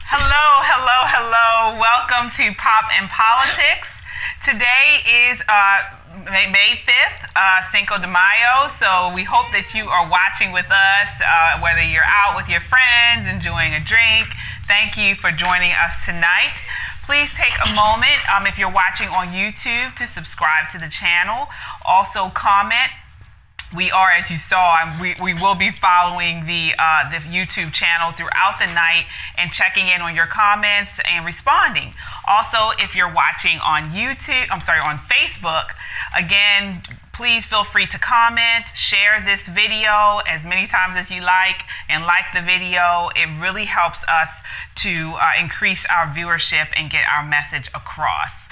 Hello, hello, hello. Welcome to Pop and Politics. Today is May 5th, Cinco de Mayo, so we hope that you are watching with us, whether you're out with your friends, enjoying a drink. Thank you for joining us tonight. Please take a moment, if you're watching on YouTube, to subscribe to the channel. Also comment. We are, as you saw, we will be following the YouTube channel throughout the night and checking in on your comments and responding. Also, if you're watching on on Facebook, again, please feel free to comment, share this video as many times as you like, and like the video. It really helps us to increase our viewership and get our message across.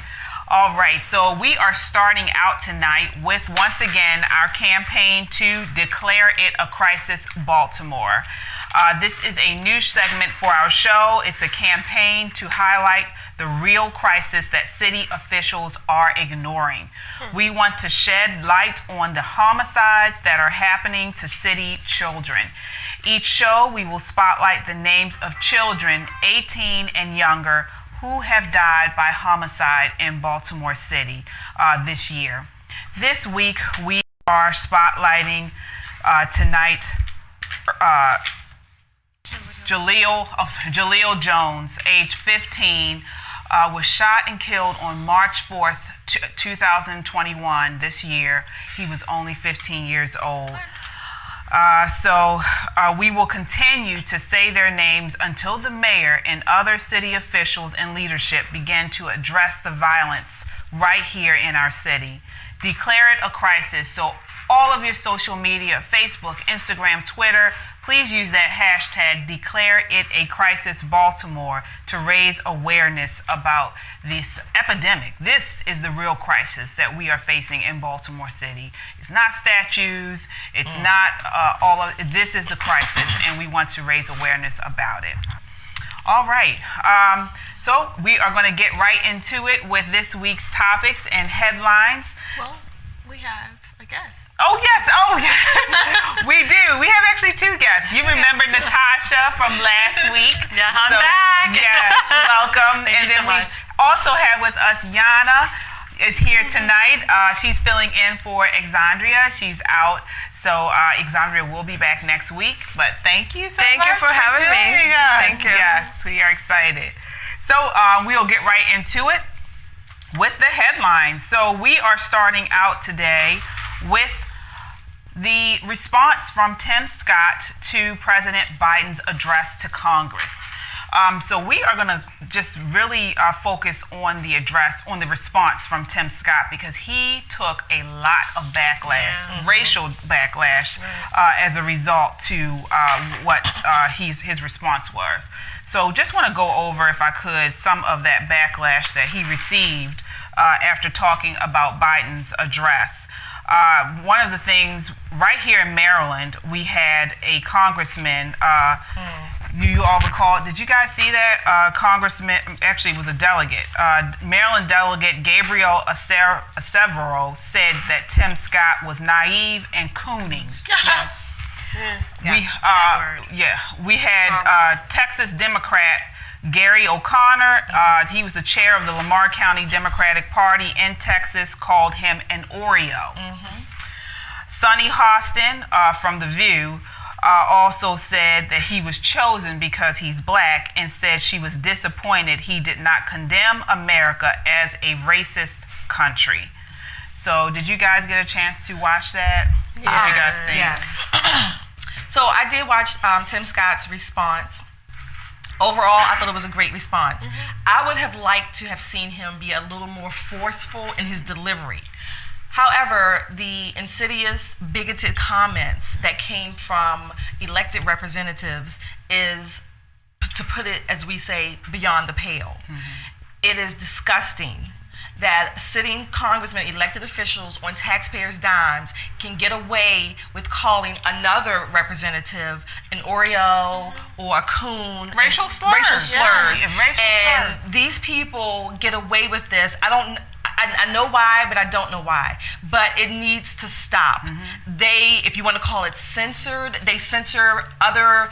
All right, so we are starting out tonight with, once again, our campaign to declare it a crisis, Baltimore. This is a new segment for our show. It's a campaign to highlight the real crisis that city officials are ignoring. We want to shed light on the homicides that are happening to city children. Each show, we will spotlight the names of children 18 and younger who have died by homicide in Baltimore City this year. This week, we are spotlighting tonight Jaleel Jones, age 15, was shot and killed on March 4th, 2021, this year. He was only 15 years old. So we will continue to say their names until the mayor and other city officials and leadership begin to address the violence right here in our city. Declare it a crisis. So all of your social media, Facebook, Instagram, Twitter, please use that hashtag #DeclareItACrisisBaltimore to raise awareness about this epidemic. This is the real crisis that we are facing in Baltimore City. It's not statues, it's not this is the crisis, and we want to raise awareness about it. All right, so we are going to get right into it with this week's topics and headlines. Well, we have a guest. Oh yes, we do. We have actually two guests. You remember Natasha from last week. Yeah, I'm back. Yes, welcome. Thank you so much. We also have with us Yana is here tonight. She's filling in for Xandria. She's out, so Xandria will be back next week. But thank you so much. Thank you for having me. Thank you. Yes, we are excited. So we'll get right into it with the headlines. So we are starting out today with the response from Tim Scott to President Biden's address to Congress. So we are going to just really focus on the response from Tim Scott, because he took a lot of backlash, racial backlash, as a result to what his response was. So just want to go over, if I could, some of that backlash that he received after talking about Biden's address. One of the things right here in Maryland, we had a congressman, you all recall, did you guys see that? Congressman, actually it was a delegate, Maryland delegate Gabriel Acevero said that Tim Scott was naive and cooning. Yes. We had Texas Democrat Gary O'Connor, he was the chair of the Lamar County Democratic Party in Texas, called him an Oreo. Sonny Hostin from The View also said that he was chosen because he's black, and said she was disappointed he did not condemn America as a racist country. So did you guys get a chance to watch that? Yeah. What did you guys think? Yes. So I did watch Tim Scott's response. Overall, I thought it was a great response. I would have liked to have seen him be a little more forceful in his delivery. However, the insidious, bigoted comments that came from elected representatives is, to put it as we say, beyond the pale. It is disgusting that sitting congressmen, elected officials on taxpayers' dimes can get away with calling another representative an Oreo or a coon. Racial slurs. Racial slurs. Yes. Racial And slurs. these people get away with this. I know why, but I don't know why. But it needs to stop. They, if you want to call it censored, they censor other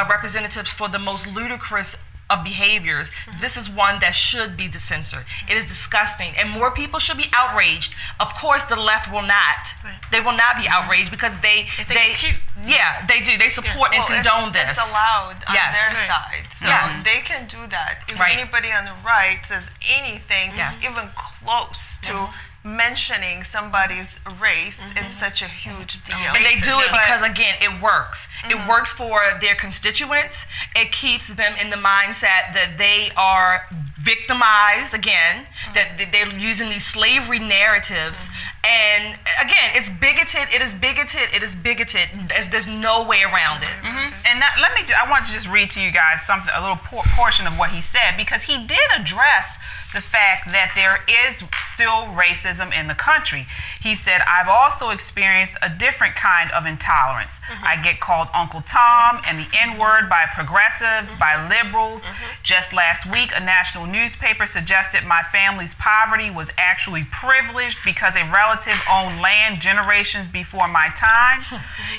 representatives for the most ludicrous of behaviors, this is one that should be censored. It is disgusting, and more people should be outraged. Of course, the left will not. Right. They will not be outraged because they think it's cute. Yeah, they do. They support and condone this. It's allowed on Yes. their Right. side, so Yes. they can do that. If Right. anybody on the right says anything, Yes. even close to mentioning somebody's race, it's such a huge deal. And they do it But- because, again, it works. It works for their constituents. It keeps them in the mindset that they are victimized, again, that they're using these slavery narratives. And, again, it's bigoted. It is bigoted. It is bigoted. There's no way around it. And I want to just read to you guys something, a little portion of what he said, because he did address the fact that there is still racism in the country. He said, I've also experienced a different kind of intolerance. I get called Uncle Tom and the N-word by progressives, by liberals. Just last week, a national newspaper suggested my family's poverty was actually privileged because a relative owned land generations before my time.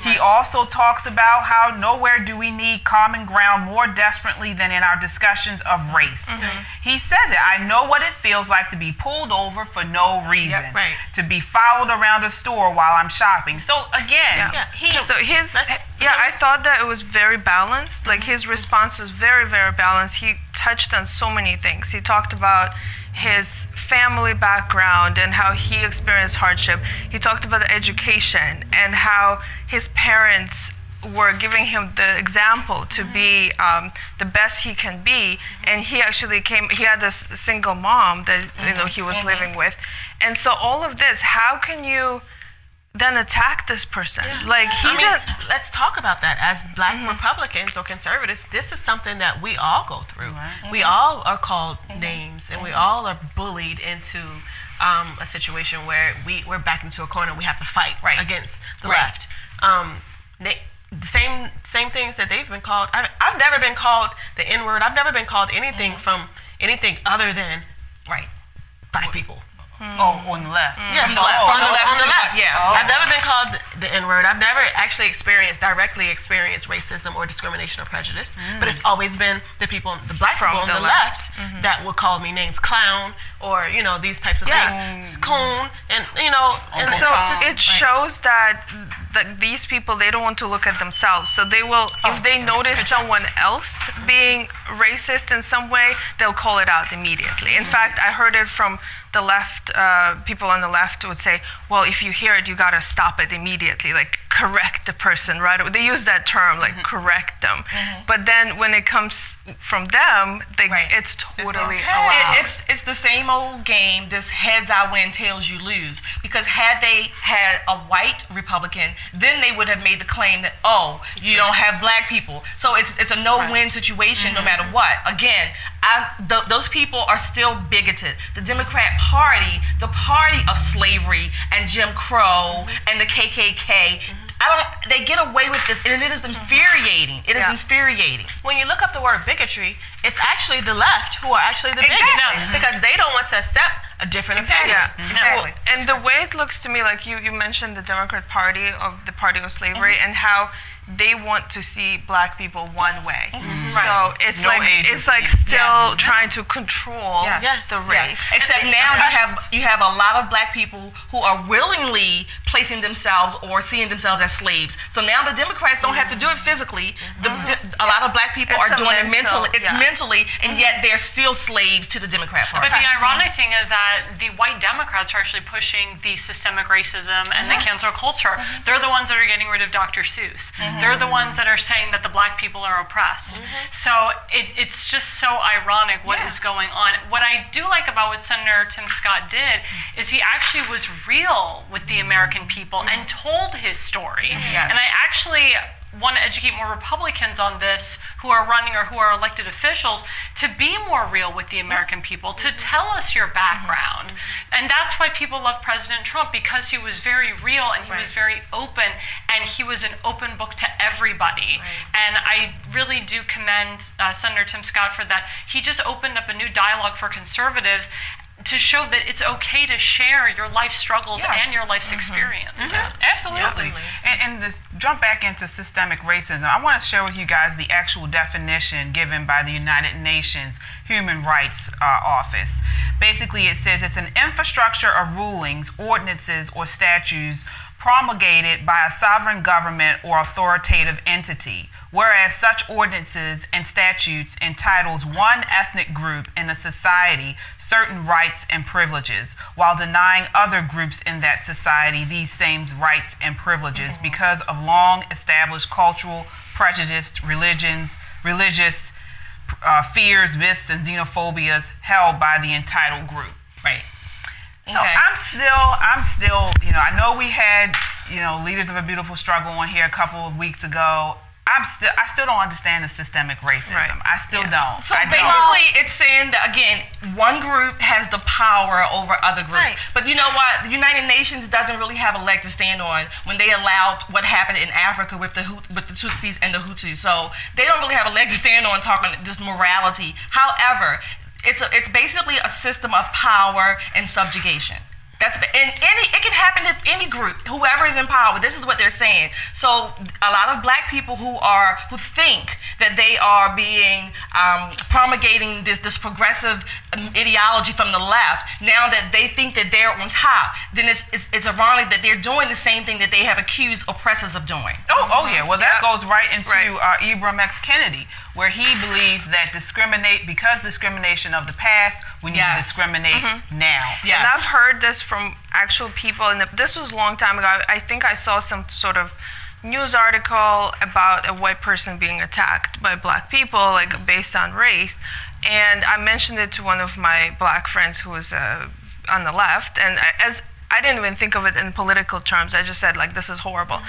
He also talks about how nowhere do we need common ground more desperately than in our discussions of race. He says it. I know what it feels like to be pulled over for no reason, right. to be followed around a store while I'm shopping. So again, I thought that it was very balanced. Like his response was very, very balanced. He touched on so many things. He talked about his family background and how he experienced hardship. He talked about the education and how his parents were giving him the example to be the best he can be, and he actually he had this single mom that he was living with, and so all of this, how can you then attack this person? Like let's talk about that. As Black Republicans or conservatives, this is something that we all go through. We all are called names, and we all are bullied into a situation where we're backed into a corner. We have to fight against the left. Same things that they've been called. I've never been called the N-word. I've never been called anything from anything other than Black people. Oh, on the left. Yeah, From the left. on the left. Yeah. I've never been called the N-word. I've never actually directly experienced racism or discrimination or prejudice. But it's always been the Black people on the left that would call me names, clown, or these types of things, coon, and and so it shows that these people, they don't want to look at themselves. So they will, if they notice someone else being racist in some way, they'll call it out immediately. In fact, I heard it from the left, people on the left would say, well, if you hear it, you gotta stop it immediately, like correct the person right away. They use that term, like correct them. But then when it comes from them, it's totally allowed. It's the same old game, this heads I win, tails you lose. Because had they had a white Republican, then they would have made the claim that, you don't have Black people. So it's a no-win situation no matter what. Again, those people are still bigoted. The Democrat Party, the party of slavery and Jim Crow and the KKK, they get away with this, and it is infuriating. It is infuriating. When you look up the word bigotry, it's actually the left who are actually the bigots. Because they don't want to accept a different opinion. Exactly. And the way it looks to me, like you mentioned the Democrat Party of the party of slavery, and how they want to see Black people one way. So it's like still trying to control the race. Except now you have a lot of Black people who are willingly placing themselves or seeing themselves as slaves. So now the Democrats don't have to do it physically. A lot of Black people are doing it mentally. It's mentally, and yet they're still slaves to the Democrat Party. But the ironic thing is that the white Democrats are actually pushing the systemic racism and the cancel culture. They're the ones that are getting rid of Dr. Seuss. They're the ones that are saying that the Black people are oppressed. So it's just so ironic what is going on. What I do like about what Senator Tim Scott did is he actually was real with the American people and told his story. And I actually want to educate more Republicans on this who are running or who are elected officials to be more real with the American people, to tell us your background. And that's why people love President Trump, because he was very real and he was very open, and he was an open book to everybody. And I really do commend Senator Tim Scott for that. He just opened up a new dialogue for conservatives to show that it's okay to share your life struggles and your life's experience. Absolutely. And this jump back into systemic racism, I want to share with you guys the actual definition given by the United Nations Human Rights Office. Basically, it says it's an infrastructure of rulings, ordinances, or statutes promulgated by a sovereign government or authoritative entity, whereas such ordinances and statutes entitles one ethnic group in a society certain rights and privileges, while denying other groups in that society these same rights and privileges because of long established cultural prejudice, religious fears, myths, and xenophobias held by the entitled group. Right. So I'm still, I know we had, Leaders of a Beautiful Struggle on here a couple of weeks ago. I still don't understand the systemic racism. Right. I still don't. So basically, it's saying that, again, one group has the power over other groups. Right. But you know what? The United Nations doesn't really have a leg to stand on when they allowed what happened in Africa with the Tutsis and the Hutus. So they don't really have a leg to stand on talking this morality. However, it's basically a system of power and subjugation. It can happen to any group, whoever is in power. This is what they're saying. So a lot of black people who think that they are being promulgating this progressive ideology from the left, now that they think that they're on top, then it's ironic that they're doing the same thing that they have accused oppressors of doing. Oh yeah. Well, that goes right into Ibram X. Kenedy, where he believes that because discrimination of the past, we need to discriminate now. Yes. And I've heard this from actual people, and this was a long time ago. I think I saw some sort of news article about a white person being attacked by black people, like based on race. And I mentioned it to one of my black friends who was on the left, and I didn't even think of it in political terms. I just said, like, this is horrible.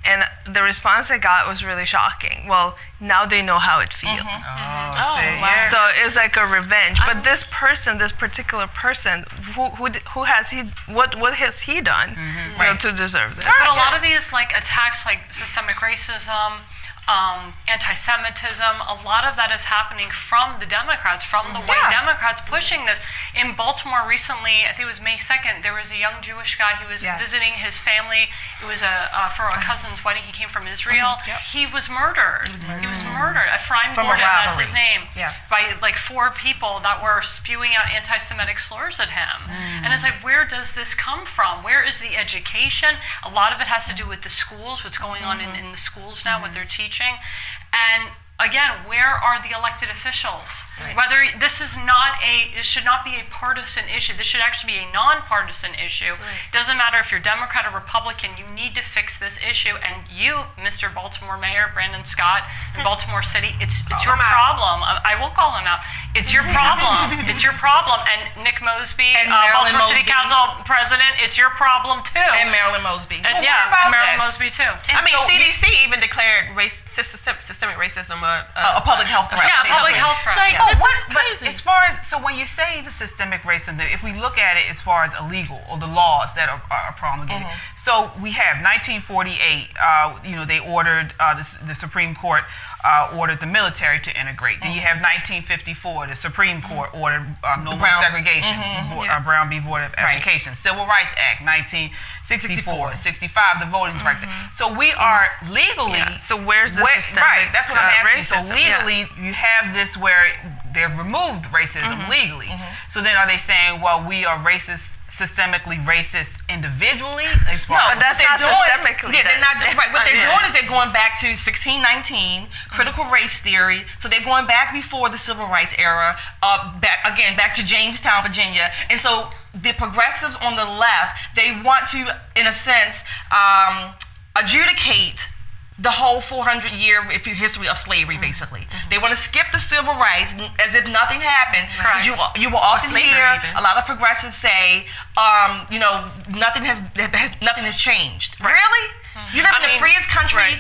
And the response I got was really shocking. Well, now they know how it feels. Yeah. So it's like a revenge. But this particular person, what has he done to deserve this? But a lot of these attacks, like systemic racism, anti-Semitism, a lot of that is happening from the Democrats, from the white Democrats pushing this. In Baltimore recently, I think it was May 2nd, there was a young Jewish guy who was visiting his family. It was for a cousin's wedding. He came from Israel. He was murdered. He was murdered. Friedman, that's his name, by 4 people that were spewing out anti-Semitic slurs at him. And it's like, where does this come from? Where is the education? A lot of it has to do with the schools, what's going on in the schools now, what they're teaching. And again, where are the elected officials? Whether it should not be a partisan issue. This should actually be a non-partisan issue. Doesn't matter if you're Democrat or Republican, you need to fix this issue. And you, Mr. Baltimore Mayor Brandon Scott in Baltimore City, it's your problem. I will call him out. It's your problem. It's your problem. And Nick Mosby, and Baltimore City Council President, it's your problem too. And Marilyn Mosby. And Marilyn Mosby too. CDC even declared systemic racism a public health threat. Yeah, public health threat. This is crazy. As far as, when you say the systemic racism, if we look at it as far as illegal or the laws that are promulgated, so we have 1948, they ordered, the Supreme Court ordered the military to integrate. Then you have 1954, the Supreme Court ordered no more segregation, Brown v. Board of Education. Civil Rights Act, 1964, 65, the Voting Rights Act. So we are legally... So where's the systemic Right, that's what I'm asking. racism? So legally, you have this where they've removed racism legally. So then are they saying, well, we are systemically racist individually? No, but that's not systemically. Yeah, they're not. Right. What they're doing is they're going back to 1619, critical race theory. So they're going back before the civil rights era, back to Jamestown, Virginia. And so the progressives on the left, they want to, in a sense, adjudicate the whole 400-year history of slavery, basically. They want to skip the civil rights as if nothing happened. You will often hear a lot of progressives say, nothing has changed. Really? You live in the freest country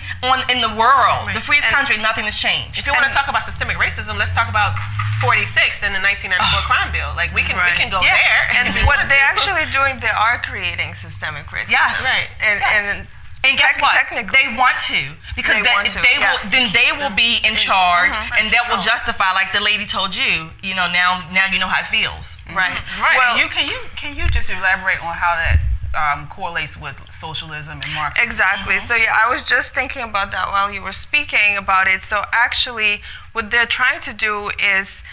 in the world. The freest country, nothing has changed. If you want to talk about systemic racism, let's talk about 46 in the 1994 crime bill. Like we can go there. And what they're actually doing, they are creating systemic racism. Yes. Right. And guess what? Technically. They want to, because they will be in charge, and that will justify, like the lady told you. Now you know how it feels. Right. Well, can you just elaborate on how that correlates with socialism and Marxism? Exactly. So I was just thinking about that while you were speaking about it. So actually, what they're trying to do is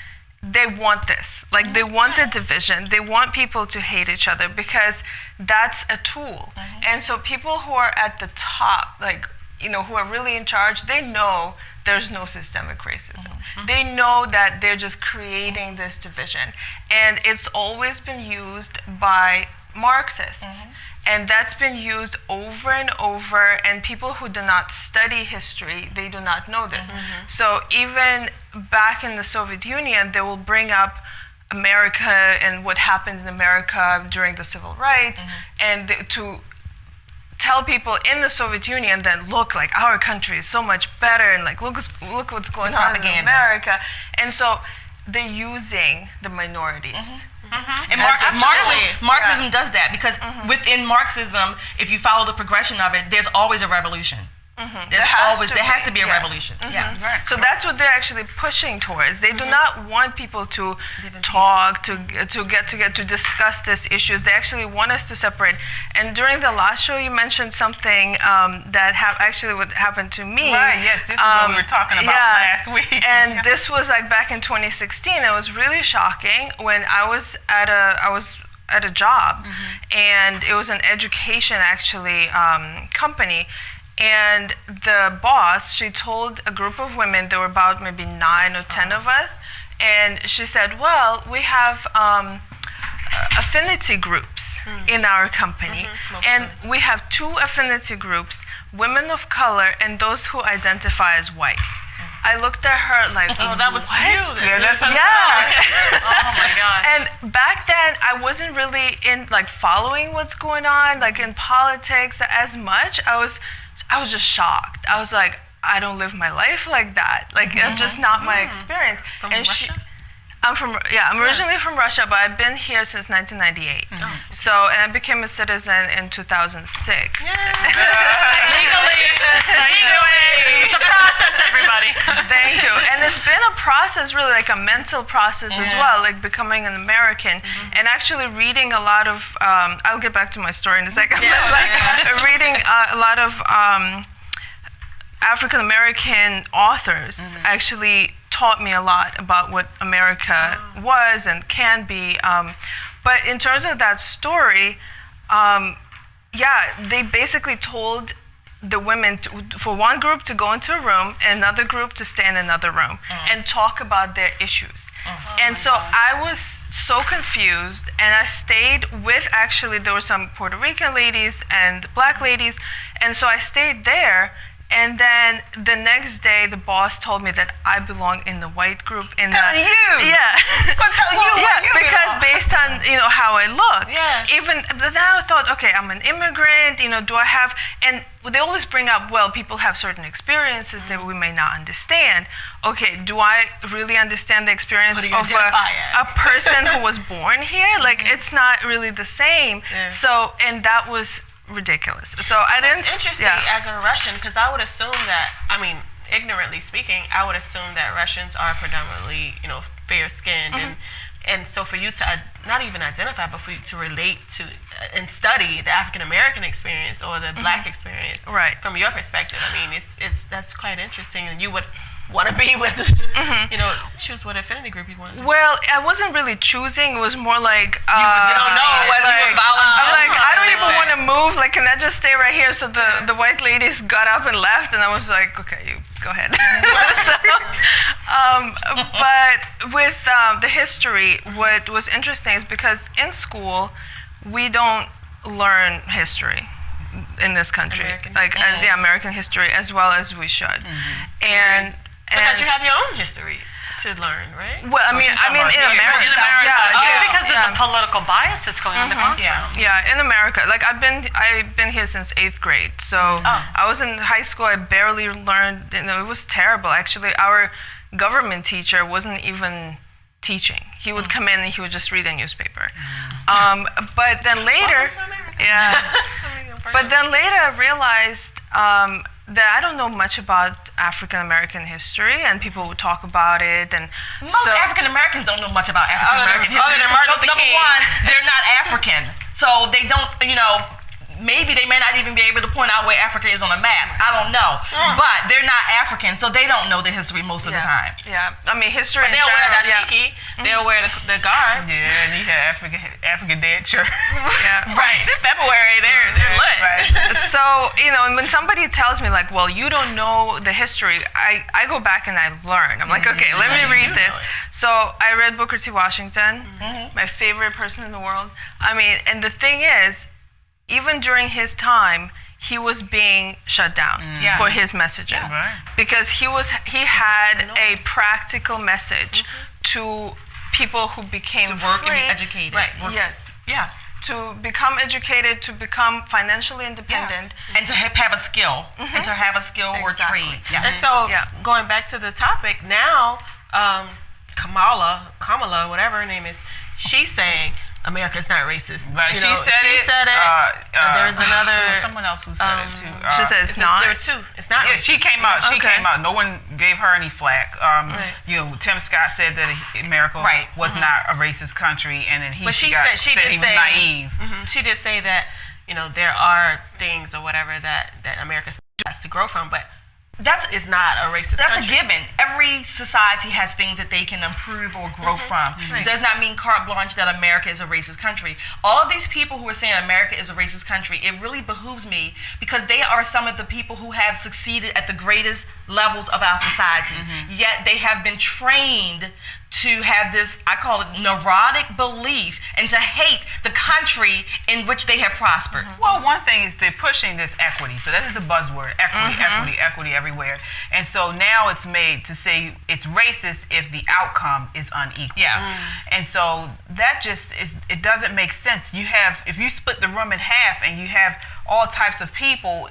they want this. Like they want the division. They want people to hate each other because that's a tool. And so people who are at the top, like, who are really in charge, they know there's no systemic racism. They know that they're just creating this division. And it's always been used by Marxists. And that's been used over and over, and people who do not study history, they do not know this. So even back in the Soviet Union, they will bring up America and what happened in America during the civil rights, and to tell people in the Soviet Union that, look, like our country is so much better, and like look what's going on in America. And so they're using the minorities. And Marxism does that, because within Marxism, if you follow the progression of it, there's always a revolution. There has to be a revolution. So that's what they're actually pushing towards. They do not want people to talk, to discuss these issues. They actually want us to separate. And during the last show, you mentioned something that actually what happened to me. Right. Yes. This is what we were talking about last week. And this was like back in 2016. It was really shocking when I was at a job, and it was an education actually company. And the boss, she told a group of women, there were about maybe 9 or 10 of us, and she said, well, we have affinity groups in our company, and we have 2 affinity groups, women of color and those who identify as white. I looked at her like, oh, that was you. Oh my God. And back then, I wasn't really following what's going on, like in politics as much. I was just shocked. I was like, I don't live my life like that. Like, it's just not my experience. From Russia? I'm originally from Russia, but I've been here since 1998. And I became a citizen in 2006. Legally. This is the process, everybody. Thank you. And it's been a process, really, like a mental process as well, like becoming an American. And actually reading a lot of, I'll get back to my story in a second, but reading a lot of African American authors actually taught me a lot about what America was and can be. But in terms of that story, they basically told the women for one group to go into a room and another group to stay in another room and talk about their issues. And so I was so confused, and I stayed with, actually there were some Puerto Rican ladies and Black ladies, and so I stayed there. And then the next day, the boss told me that I belong in the white group. Tell you? Yeah. Gonna tell you? Yeah, because based on how I look. Yeah. Even now, I thought, okay, I'm an immigrant. Do I have? And they always bring up, well, people have certain experiences that we may not understand. Okay, do I really understand the experience of a person who was born here? Like, it's not really the same. Yeah. So, and that was ridiculous. So I didn't. It's interesting as a Russian, because I would assume that, ignorantly speaking, I would assume that Russians are predominantly, fair-skinned, and so for you to not even identify, but for you to relate to and study the African American experience or the Black experience, right, from your perspective, that's quite interesting, and you would want to be with, choose what affinity group you want to. Well, I wasn't really choosing. It was more like you don't know whether you were volunteering. I'm like, I don't even want to move. Like, can I just stay right here? So the white ladies got up and left, and I was like, okay, you go ahead. But with the history, what was interesting is because in school we don't learn history in this country, American history as well as we should, and. Because you have your own history to learn, right? Well, in America, just because of the political bias that's going on in the classroom. Yeah, in America, like I've been here since 8th grade. So I was in high school. I barely learned. It was terrible. Actually, our government teacher wasn't even teaching. He would come in and he would just read a newspaper. But then later, But then later I realized that I don't know much about African American history, and people would talk about it. And most African Americans don't know much about African American history. Number one, they're not African, so they don't. Maybe they may not even be able to point out where Africa is on a map. I don't know. But they're not African, so they don't know the history most of the time. Yeah. I mean, history in they'll general. wear dashiki. They'll wear the garb. Yeah, and he had African Dad shirt. Yeah. Right. In February, they're lit. Right. So, when somebody tells me, like, well, you don't know the history, I go back and I learn. I'm like, okay, let me read this. So I read Booker T. Washington, my favorite person in the world. I mean, and the thing is, even during his time, he was being shut down for his messages because he had a practical message to people who became to work free, and be educated. Right. Yes. Yeah. To become educated, to become financially independent, and to have a skill, and to have a skill or trade. Yeah. And so, going back to the topic now, Kamala, whatever her name is, she's saying America is not racist. Right. She said it. There's another. Someone else who said it too. She said it's not. There were two. It's not. Yeah, racist. she came out. She came out. No one gave her any flack. Tim Scott said that America was not a racist country, and then he but she said he was naive. She did say that there are things or whatever that America has to grow from, but that is not a racist country. That's a given. Every society has things that they can improve or grow from. It does not mean carte blanche that America is a racist country. All of these people who are saying America is a racist country, it really behooves me because they are some of the people who have succeeded at the greatest levels of our society. Yet they have been trained to have this, I call it neurotic belief, and to hate the country in which they have prospered. Well, one thing is they're pushing this equity. So this is the buzzword, equity everywhere. And so now it's made to say it's racist if the outcome is unequal. Yeah. And so that it doesn't make sense. If you split the room in half and you have all types of people,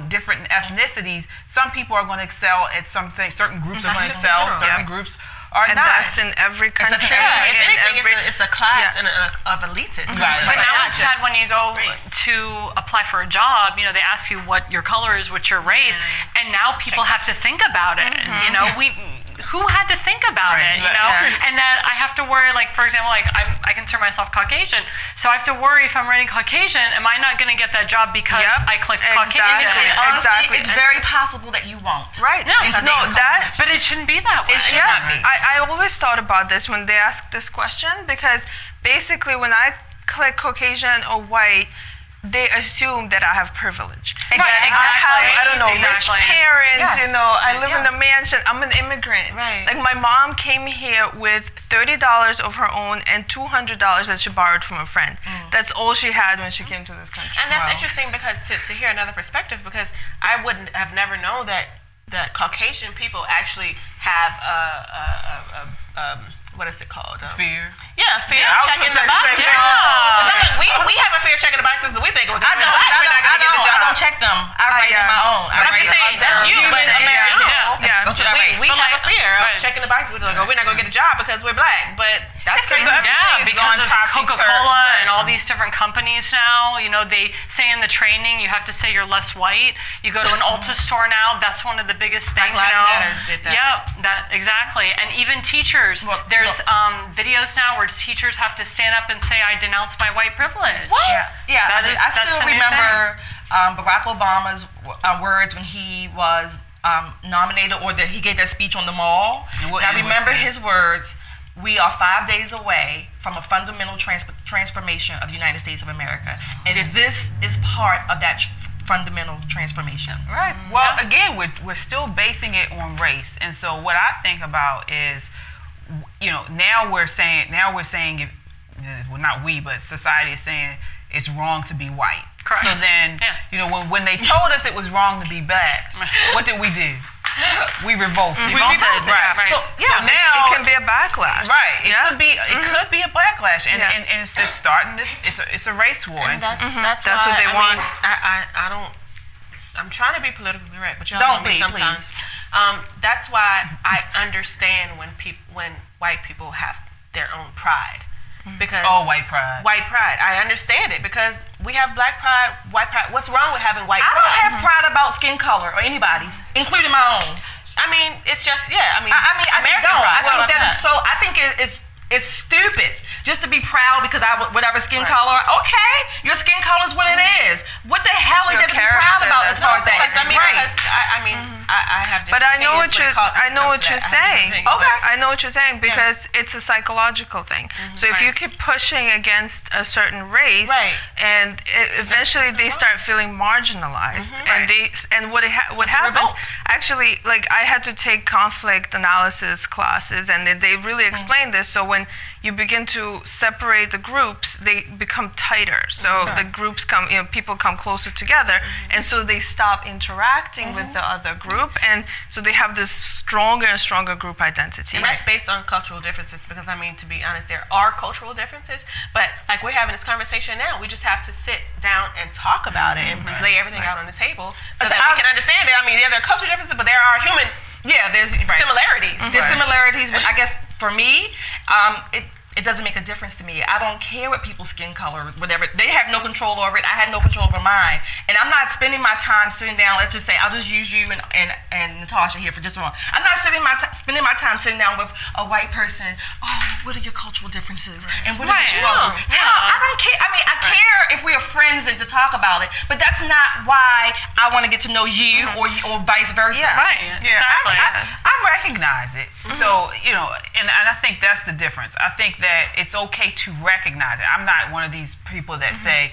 different ethnicities, some people are going to excel at something, certain groups are going to excel, certain groups are and not. That's in every country. If anything, it's a class of elitists. Right. But now it's sad when you go to apply for a job, they ask you what your color is, what's your race, and now people have to think about it. Who had to think about it, And that I have to worry, like, for example, like I consider myself Caucasian, so I have to worry if I'm writing Caucasian, am I not going to get that job because I clicked Caucasian? Honestly, it's very possible that you won't. Right. But it shouldn't be that way. It should not be. I always thought about this when they asked this question because basically when I click Caucasian or white, they assume that I have privilege. Right, I have, rich parents, Yes. I live in a mansion. I'm an immigrant. Right. Like my mom came here with $30 of her own and $200 that she borrowed from a friend. That's all she had when she came to this country. And that's interesting because to hear another perspective, because I wouldn't have never known that Caucasian people actually have what is it called? Fear. Yeah, fear Yeah, checking the boxes. Yeah. We have a fear checking the boxes. We think we're I don't check them. I write in my own. I'm just saying that's you, but American. Yeah. That's what I write. We have a fear of checking the boxes. We're like, we're not gonna get a job because we're black. But that's crazy. Yeah, because of Coca-Cola Right. and all these different companies now, they say in the training you have to say you're less white. You go to an Ulta store now, that's one of the biggest things. Black Lives Matter did that. Yeah, that exactly. And even teachers, there's videos now where teachers have to stand up and say, "I denounce my white privilege." What? Yeah. I that's still a new remember Barack Obama's words when he was nominated, or that he gave that speech on the mall. I remember his words. We are 5 days away from a fundamental transformation of the United States of America, and this is part of that fundamental transformation. Right. Well, again, we're still basing it on race, and so what I think about is, now we're saying, well, not we, but society is saying it's wrong to be white. Correct. So then, when they told us it was wrong to be black, what did we do? We revolted. We revolted. Right. So now it can be a backlash. Right. It could be a backlash, and it's just starting this. It's a race war. And that's what they want. I don't. I'm trying to be politically correct, but y'all Don't be be, sometimes. That's why I understand when white people have their own pride, because white pride. White pride. I understand it because we have black pride, white pride. What's wrong with having white pride? I don't have pride about skin color or anybody's, including my own. I mean, it's just I mean, I just don't. Pride. I think that is so. I think it's stupid just to be proud because whatever skin color. Okay, your skin color is what it is. What the hell is there to be proud about as far as that? I have. But I know what you're saying. Okay, I know what you're saying because it's a psychological thing. So if you keep pushing against a certain race, and eventually they start feeling marginalized, and what happens actually, like I had to take conflict analysis classes, and they really explain this. So when you begin to separate the groups, they become tighter. So the groups come, people come closer together, and so they stop interacting with the other group, and so they have this stronger and stronger group identity. And that's based on cultural differences, because I mean, to be honest, there are cultural differences, but like we're having this conversation now, we just have to sit down and talk about it and just lay everything out on the table so that we can understand it. I mean, there are cultural differences, but there are human there's similarities. There's similarities, but I guess for me, it doesn't make a difference to me. I don't care what people's skin color, whatever. They have no control over it. I had no control over mine. And I'm not spending my time sitting down, let's just say, I'll just use you and Natasha here for just a moment. I'm not spending my time sitting down with a white person. Oh, what are your cultural differences? And what are your struggles? I don't care. I mean, I care if we are friends and to talk about it, but that's not why I want to get to know you or vice versa. Exactly. I recognize it. So, and I think that's the difference. I think that it's okay to recognize it. I'm not one of these people that say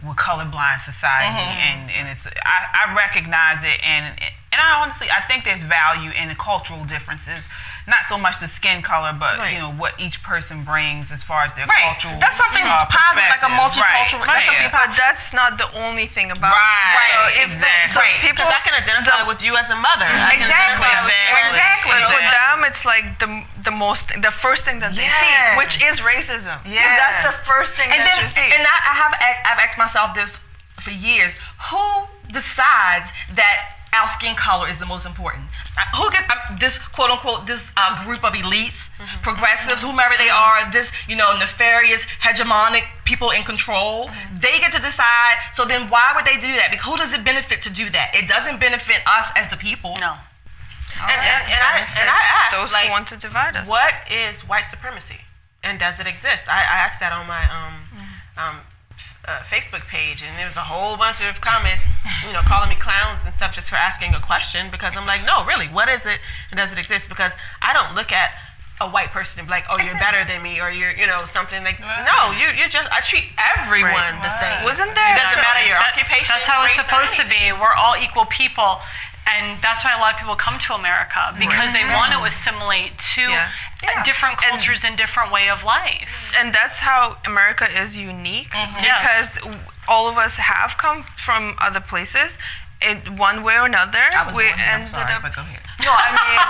we're colorblind society, and it's. I recognize it, and I think there's value in the cultural differences. Not so much the skin color, but what each person brings as far as their cultural. That's something positive, like a multicultural. That's something but that's not the only thing about it. Right. Exactly. Because I can identify with you as a mother. Exactly. But for them, it's like the first thing that they see, which is racism. Yeah. That's the first thing that you see. And I've asked myself this for years: who decides that our skin color is the most important? Who gets this quote unquote this group of elites, progressives, whomever they are, this nefarious, hegemonic people in control? They get to decide. So then, why would they do that? Because who does it benefit to do that? It doesn't benefit us as the people. No. And I asked those who want to divide us. What is white supremacy, and does it exist? I asked that on my Facebook page, and there was a whole bunch of comments, calling me clowns and stuff just for asking a question, because I'm like, no, really, what is it, and does it exist? Because I don't look at a white person and be like, oh, you're better than me, or you're, something like, no, you just, I treat everyone the same. Wasn't there? It doesn't matter your occupation. That's how it's race, supposed to be. We're all equal people. And that's why a lot of people come to America, because they want to assimilate to different cultures and different way of life. And that's how America is unique, because all of us have come from other places in one way or another. But go ahead. No, I mean,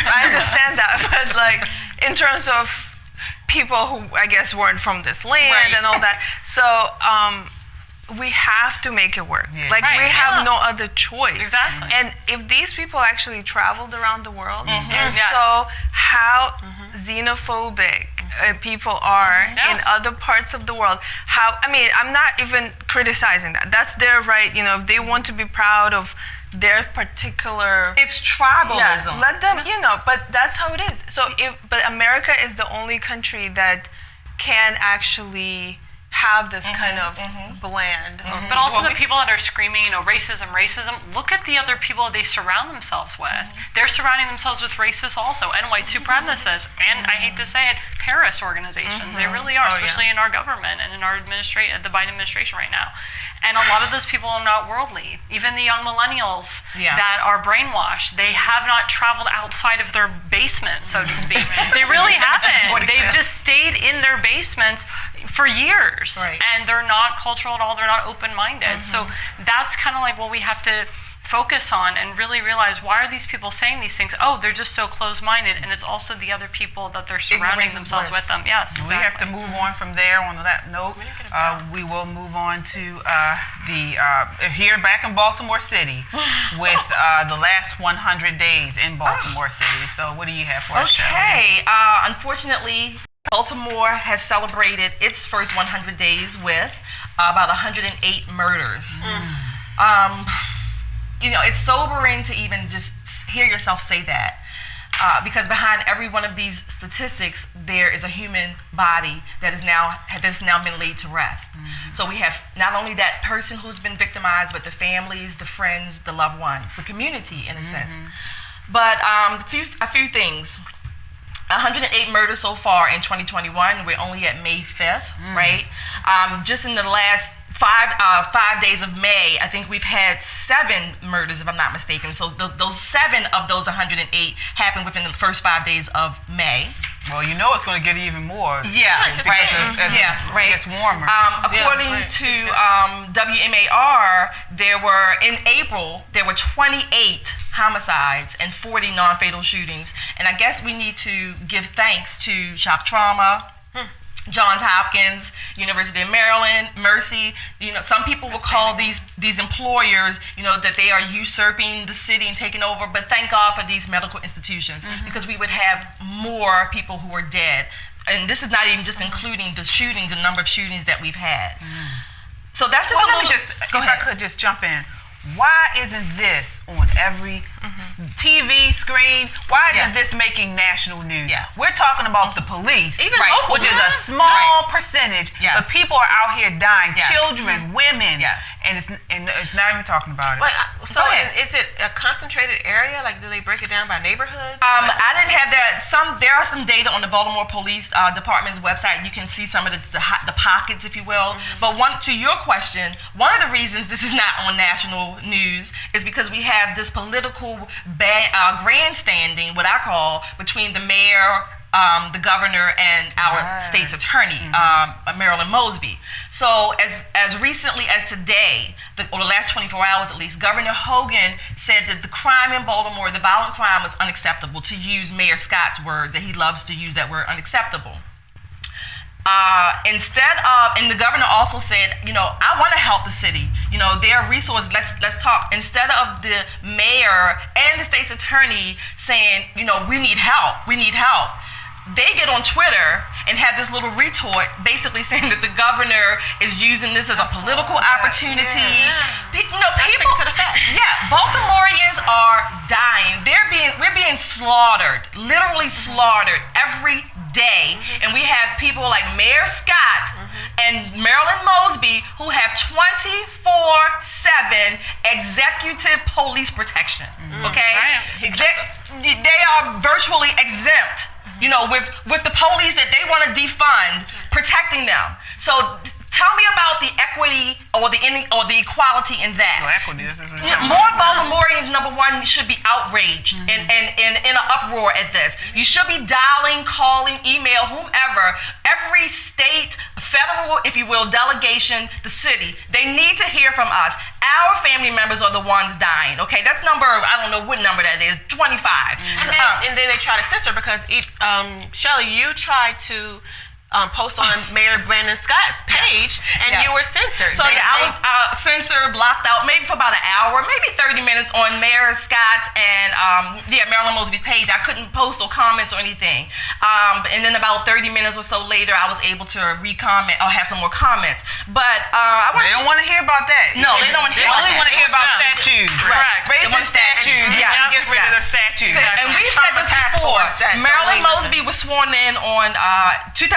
I understand that, but like in terms of people who I guess weren't from this land and all that, so we have to make it work. We have no other choice. Exactly. And if these people actually traveled around the world and saw how xenophobic people are in other parts of the world, I'm not even criticizing that. That's their right. If they want to be proud of their particular, it's tribalism. Let them, but that's how it is. So but America is the only country that can actually have this kind of bland. But also the people that are screaming, racism, look at the other people they surround themselves with. They're surrounding themselves with racists also, and white supremacists, and I hate to say it, terrorist organizations. They really are, especially in our government and in our the Biden administration right now. And a lot of those people are not worldly. Even the young millennials that are brainwashed, they have not traveled outside of their basement, so to speak. They really haven't. They've just stayed in their basements for years, and they're not cultural at all. They're not open-minded. So that's kind of like what we have to focus on and really realize, why are these people saying these things? Oh, they're just so close-minded, and it's also the other people that they're surrounding themselves with them. Yes, exactly. We have to move on from there. On that note, we will move on to here back in Baltimore City with the last 100 days in Baltimore City. So what do you have for us, Shelly? Okay, unfortunately, Baltimore has celebrated its first 100 days with about 108 murders. It's sobering to even just hear yourself say that. Because behind every one of these statistics, there is a human body that has now been laid to rest. So we have not only that person who's been victimized, but the families, the friends, the loved ones, the community in a sense. But a few things. 108 murders so far in 2021. We're only at May 5th, right? Just in the last 5 days of May, I think we've had 7 murders, if I'm not mistaken. So those 7 of those 108 happened within the first 5 days of May. Well, it's going to get even more. Yeah, right. It gets warmer. According to WMAR, in April, there were 28 homicides and 40 non-fatal shootings. And I guess we need to give thanks to shock trauma, Johns Hopkins, University of Maryland, Mercy. Some people will call these employers, that they are usurping the city and taking over. But thank God for these medical institutions, because we would have more people who are dead. And this is not even just including the shootings, the number of shootings that we've had. So that's just if I could just jump in. Why isn't this on every TV screen? Why isn't this making national news? We're talking about the police, even local, which is a small percentage, but people are out here dying, children, women, and it's not even talking about it. So is it a concentrated area? Like, do they break it down by neighborhoods? I didn't have that. There are some data on the Baltimore Police Department's website. You can see some of the pockets, if you will. But to your question, one of the reasons this is not on national news is because we have this political grandstanding, what I call, between the mayor, the governor, and our state's attorney, Marilyn Mosby. So as recently as today, or the last 24 hours at least, Governor Hogan said that the crime in Baltimore, the violent crime, was unacceptable, to use Mayor Scott's words, that he loves to use that word, unacceptable. And the governor also said, I want to help the city. There are resources. Let's talk. Instead of the mayor and the state's attorney saying, we need help. They get on Twitter and have this little retort, basically saying that the governor is using this as a political opportunity. People to the facts. Baltimoreans are dying. We're being slaughtered, literally slaughtered every day. And we have people like Mayor Scott and Marilyn Mosby who have 24/7 executive police protection. Okay, they are virtually exempt. With the police that they want to defund, protecting them. So tell me about the equity or the equality in that. More Baltimoreans, number one, should be outraged and in an uproar at this. You should be dialing, calling, email, whomever, every state, federal, if you will, delegation, the city. They need to hear from us. Our family members are the ones dying. Okay, that's number, I don't know what number that is, 25. And then they try to censor because, Shelly, you tried to post on Mayor Brandon Scott's page, and you were censored. So I was censored, blocked out, maybe for about an hour, maybe 30 minutes on Mayor Scott's and Marilyn Mosby's page. I couldn't post or comments or anything. And then about 30 minutes or so later, I was able to re-comment or have some more comments. But they don't want to hear about that. No, they don't want to hear about that. They only want to hear about statues. Correct. Racist statues. Get rid of the statues. And we said this before. Marilyn Mosby was sworn in on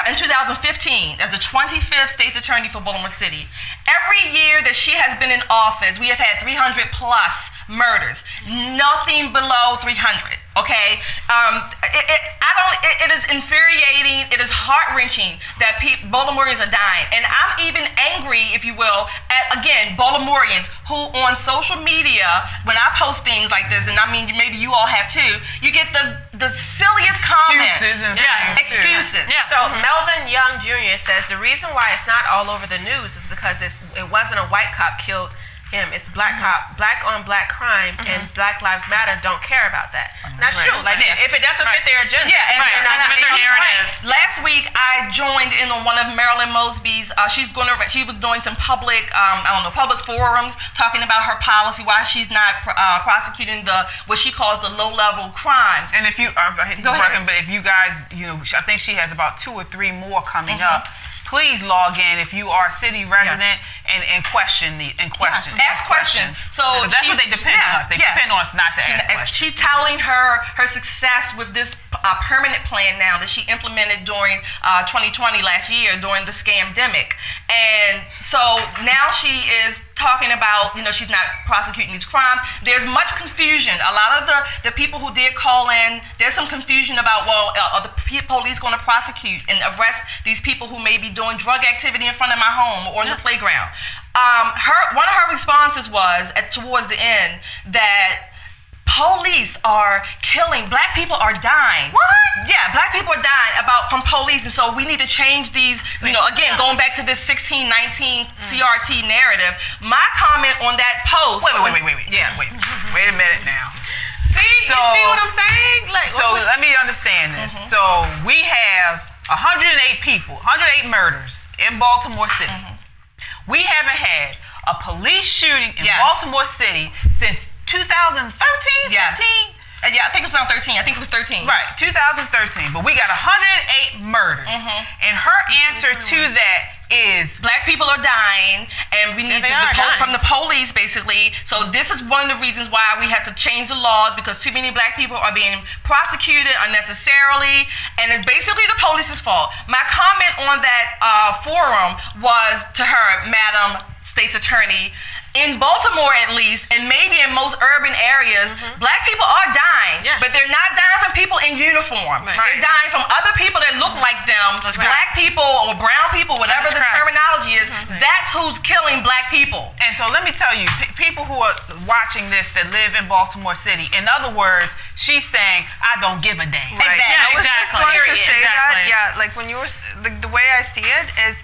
in 2015 as the 25th state's attorney for Baltimore City. Every year that she has been in office, we have had 300 plus murders. Nothing below 300. Okay, it is infuriating. It is heart-wrenching that Baltimoreans are dying, and I'm even angry, if you will, at again Baltimoreans who on social media, when I post things like this, and I mean maybe you all have too, you get the silliest comments, excuses. So Melvin Young Jr. says the reason why it's not all over the news is because it wasn't a white cop killed him. It's black cop, black on black crime, and Black Lives Matter don't care about that. That's true. Like if it doesn't fit their agenda, and their narrative. Last week I joined in on one of Marilyn Mosby's. She was doing some public, public forums talking about her policy, why she's not prosecuting what she calls the low-level crimes. And if you, but if you guys, I think she has about 2 or 3 more coming up. Please log in if you are a city resident and question ask questions. So that's what they depend on us. They depend on us not to ask questions. She's telling her success with this permanent plan now that she implemented during 2020 last year during the scamdemic. And so now she is talking about, she's not prosecuting these crimes. There's much confusion. A lot of the people who did call in, there's some confusion about, are the police going to prosecute and arrest these people who may be doing drug activity in front of my home or in the playground? One of her responses was, towards the end, that police are killing, black people are dying. What? Yeah, black people are dying from police, and so we need to change these, again, going back to this 1619 CRT narrative. My comment on that post... Wait. Yeah, wait a minute now. See what I'm saying? Let me understand this. So we have 108 people, 108 murders in Baltimore City. We haven't had a police shooting in Baltimore City since 2013, 15? Yeah, I think it was around 13. I think it was 13. Right, 2013. But we got 108 murders. And her answer to that is... Black people are dying, and we need from the police, basically. So this is one of the reasons why we have to change the laws, because too many black people are being prosecuted unnecessarily, and it's basically the police's fault. My comment on that forum was to her, Madam State's Attorney, in Baltimore at least, and maybe in most urban areas, black people are dying, but they're not dying from people in uniform. They're dying from other people that look like them, black people or brown people, whatever the terminology is. That's who's killing black people. And so let me tell you, people who are watching this that live in Baltimore City, in other words, she's saying, I don't give a damn. Exactly. I was just going to say that. Yeah, like when you were, the way I see it is,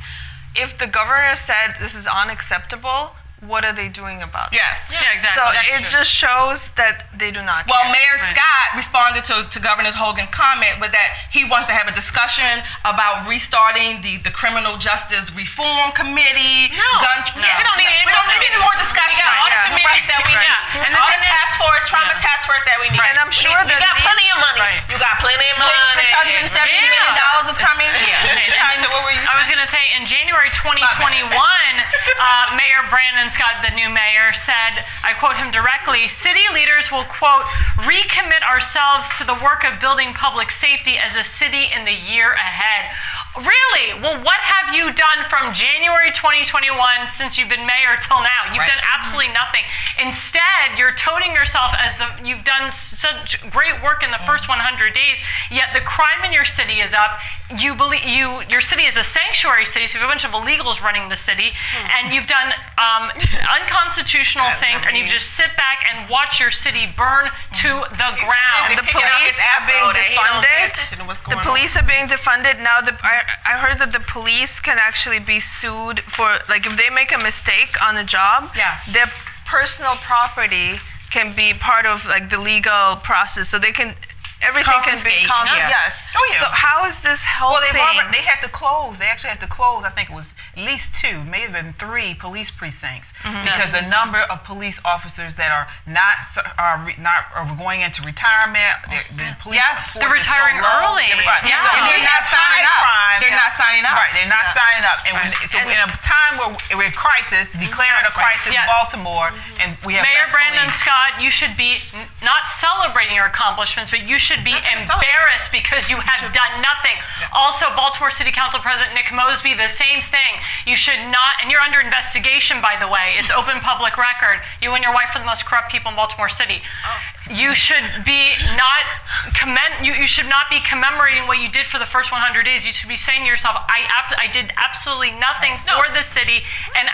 if the governor said this is unacceptable, what are they doing about it? Yes. Yeah, exactly. So it just shows that they do not care. Well, Mayor Scott responded to Governor Hogan's comment with that he wants to have a discussion about restarting the Criminal Justice Reform Committee. We don't need any more discussion. We got all the committees that we need. And all the task force, trauma task force that we need. And I'm sure we got plenty of money. You got plenty of money. $670 million is coming. Natasha, what were you saying? I was going to say, in January 2021, Mayor Brandon Scott, the new mayor, said, I quote him directly, city leaders will, quote, recommit ourselves to the work of building public safety as a city in the year ahead. Really? Well, what have you done from January 2021 since you've been mayor till now? You've done absolutely nothing. Instead, you're toting yourself as you've done such great work in the first 100 days, yet the crime in your city is up. Your city is a sanctuary city, so you have a bunch of illegals running the city, and you've done unconstitutional things, and you just sit back and watch your city burn to the ground. The police are being defunded. The police are being defunded. Now I heard that the police can actually be sued for, like, if they make a mistake on a job, their personal property can be part of, like, the legal process. So they can, everything can be confiscated. Yes. Oh, yeah. So how is this helping? Well, they had to close. They actually had to close. I think it was at least 2, may have been 3 police precincts, because the number of police officers that are not going into retirement, the police they're retiring early. And they're not signing up. They're not signing up. Right, they're not signing up. And so in a time where we're in crisis, declaring a crisis in Baltimore, and we have Mayor Brandon police. Scott, you should be not celebrating your accomplishments, but you should be embarrassed because you have done nothing. Also, Baltimore City Council President Nick Mosby, the same thing. You should not, and you're under investigation, by the way. It's open public record. You and your wife are the most corrupt people in Baltimore City. You should be you should not be commemorating what you did for the first 100 days. You should be saying to yourself, I did absolutely nothing for the city, and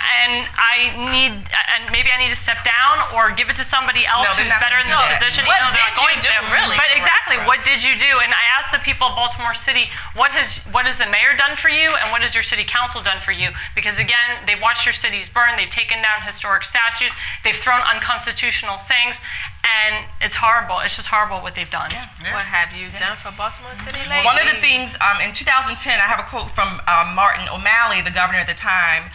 maybe I need to step down or give it to somebody else who's better in this position. What did you do, really? But exactly, what did you do? And I asked the people of Baltimore City, what has the mayor done for you, and what has your city council done for you? Because again, they've watched your cities burn, they've taken down historic statues, they've thrown unconstitutional things, And it's horrible. It's just horrible what they've done. What have you done for Baltimore City lately? One of the things in 2010, I have a quote from Martin O'Malley, the governor at the time.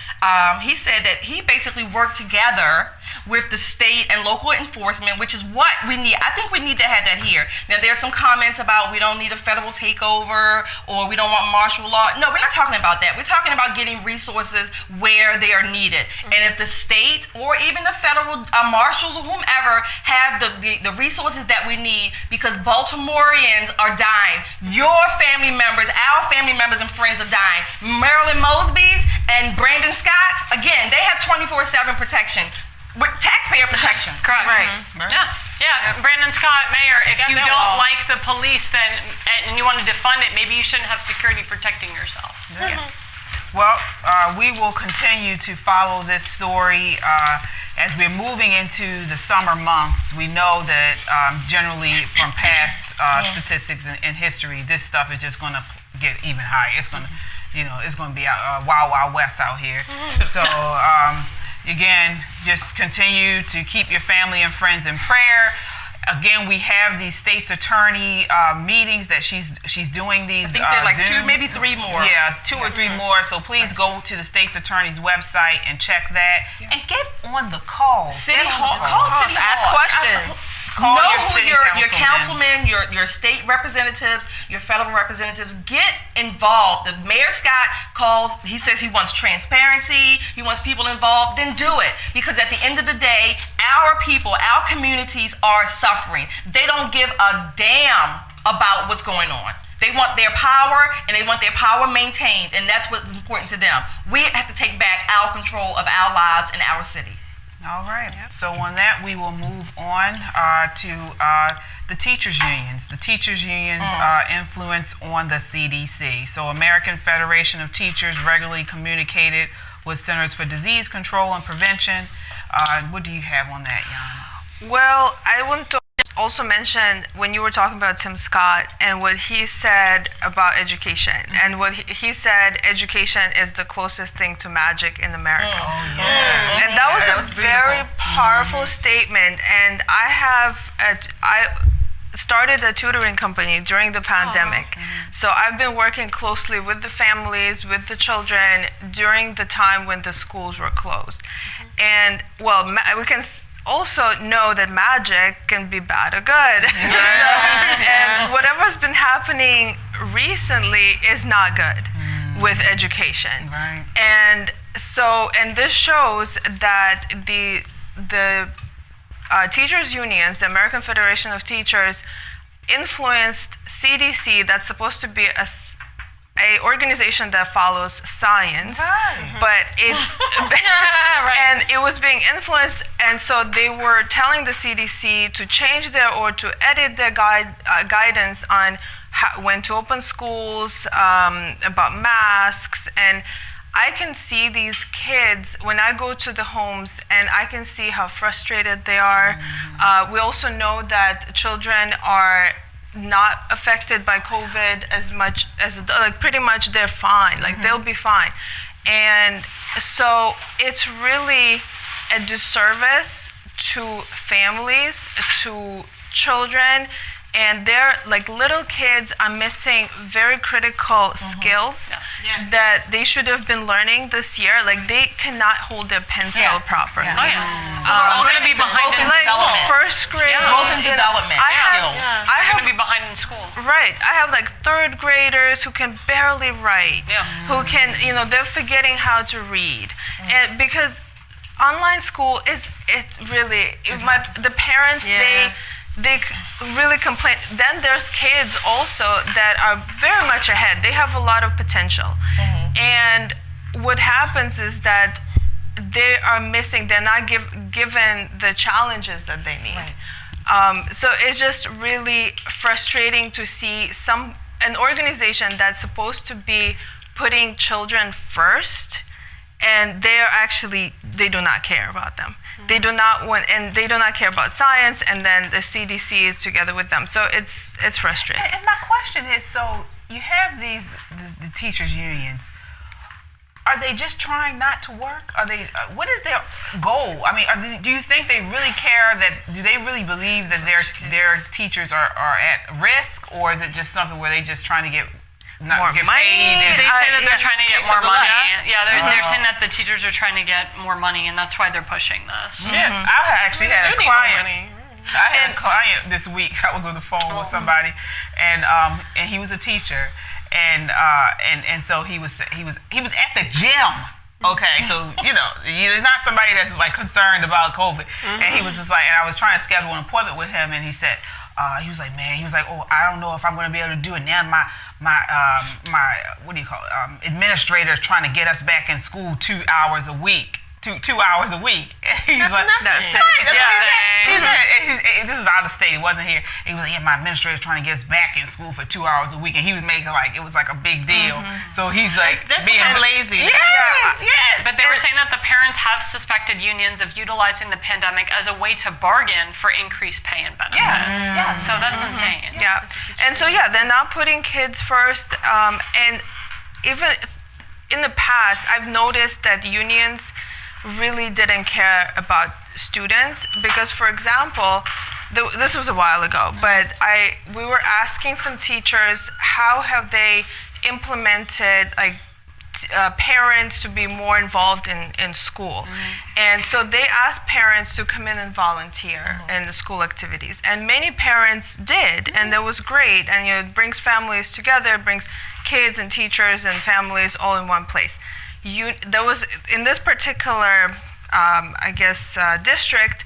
He said that he basically worked together with the state and local enforcement, which is what we need. I think we need to have that here. Now, there's some comments about we don't need a federal takeover or we don't want martial law. No, we're not talking about that. We're talking about getting resources where they are needed. And if the state or even the federal marshals or whomever have the resources that we need, because Baltimoreans are dying. Your family members, our family members and friends are dying. Marilyn Mosby's and Brandon Scott, again, they have 24/7 protection. With taxpayer protection. Correct. Right. Yeah. Brandon Scott, Mayor, if you don't like the police and you want to defund it, maybe you shouldn't have security protecting yourself. Well, we will continue to follow this story as we're moving into the summer months. We know that generally from past statistics and history, this stuff is just going to get even higher. It's going to, it's going to be wild, wild west out here. So, again, just continue to keep your family and friends in prayer. Again, we have these state's attorney meetings that she's doing these. I think they're like Zoom. 2, maybe 3 more. Yeah, 2 or 3 more. So please go to the state's attorney's website and check that. And get on the call. City Hall. Call City Hall. Ask questions. Call know your who city your councilmen, your state representatives, your federal representatives. Get involved. The Mayor Scott calls, he says he wants transparency, he wants people involved, then do it. Because at the end of the day, our people, our communities are suffering. They don't give a damn about what's going on. They want their power, and they want their power maintained, and that's what's important to them. We have to take back our control of our lives and our city. All right. So on that, we will move on to the teachers' unions. The teachers' unions' influence on the CDC. So American Federation of Teachers regularly communicated with Centers for Disease Control and Prevention. What do you have on that, Yana? Well, I want to also mention when you were talking about Tim Scott and what he said about education, and what he said, education is the closest thing to magic in America. And that was a very powerful statement. And I started a tutoring company during the pandemic. So I've been working closely with the families, with the children during the time when the schools were closed. And well, we can also know that magic can be bad or good. And whatever's been happening recently is not good with education. And so, and this shows that the teachers unions, the American Federation of Teachers, influenced CDC, that's supposed to be a organization that follows science, but it's and it was being influenced, and so they were telling the CDC to change or to edit their guidance on when to open schools, about masks. And I can see these kids when I go to the homes, and I can see how frustrated they are. We also know that children are not affected by COVID as much as pretty much they're fine, they'll be fine. And so it's really a disservice to families, to children, and they're little kids are missing very critical skills that they should have been learning this year. They cannot hold their pencil properly. They're all going to be behind in development. First grade. Growth and development skills. They're going to be behind in school. Right. I have 3rd graders who can barely write. Who can, they're forgetting how to read. And because online school the parents, they really complain. Then there's kids also that are very much ahead. They have a lot of potential. And what happens is that they are missing, they're not given the challenges that they need. So it's just really frustrating to see an organization that's supposed to be putting children first, and they do not care about them. They do not want, and they do not care about science, and then the CDC is together with them. So it's frustrating. And my question is, so you have the teachers unions. are they just trying not to work? Are they? What is their goal? I mean, do you think they really care? Do they really believe that their teachers are at risk, or is it just something where they just trying to get more get money? paid? They say that they're trying to get more money. Yeah, they're saying that the teachers are trying to get more money, and that's why they're pushing this. Yeah, I actually had a client. I had a client this week. I was on the phone with somebody, and he was a teacher, and so he was at the gym. Okay, so he's not somebody that's like concerned about COVID, and he was just like, and I was trying to schedule an appointment with him, and he said, he was like, oh, I don't know if I'm going to be able to do it now. My what do you call it? Administrator is trying to get us back in school 2 hours a week. 2 hours a week. He's like, that's he said, this was out of state. It wasn't here. He was like, my administrator is trying to get us back in school for 2 hours a week, and he was making it was like a big deal. So he's like being lazy. Yes. But they were saying that the parents have suspected unions of utilizing the pandemic as a way to bargain for increased pay and benefits. Yeah. So that's insane. Yeah. And so they're not putting kids first. And even in the past, I've noticed that unions really didn't care about students because, for example, this was a while ago, but we were asking some teachers how have they implemented parents to be more involved in school. And so they asked parents to come in and volunteer in the school activities, and many parents did, and that was great. And it brings families together, brings kids and teachers and families all in one place. There was, in this particular, district,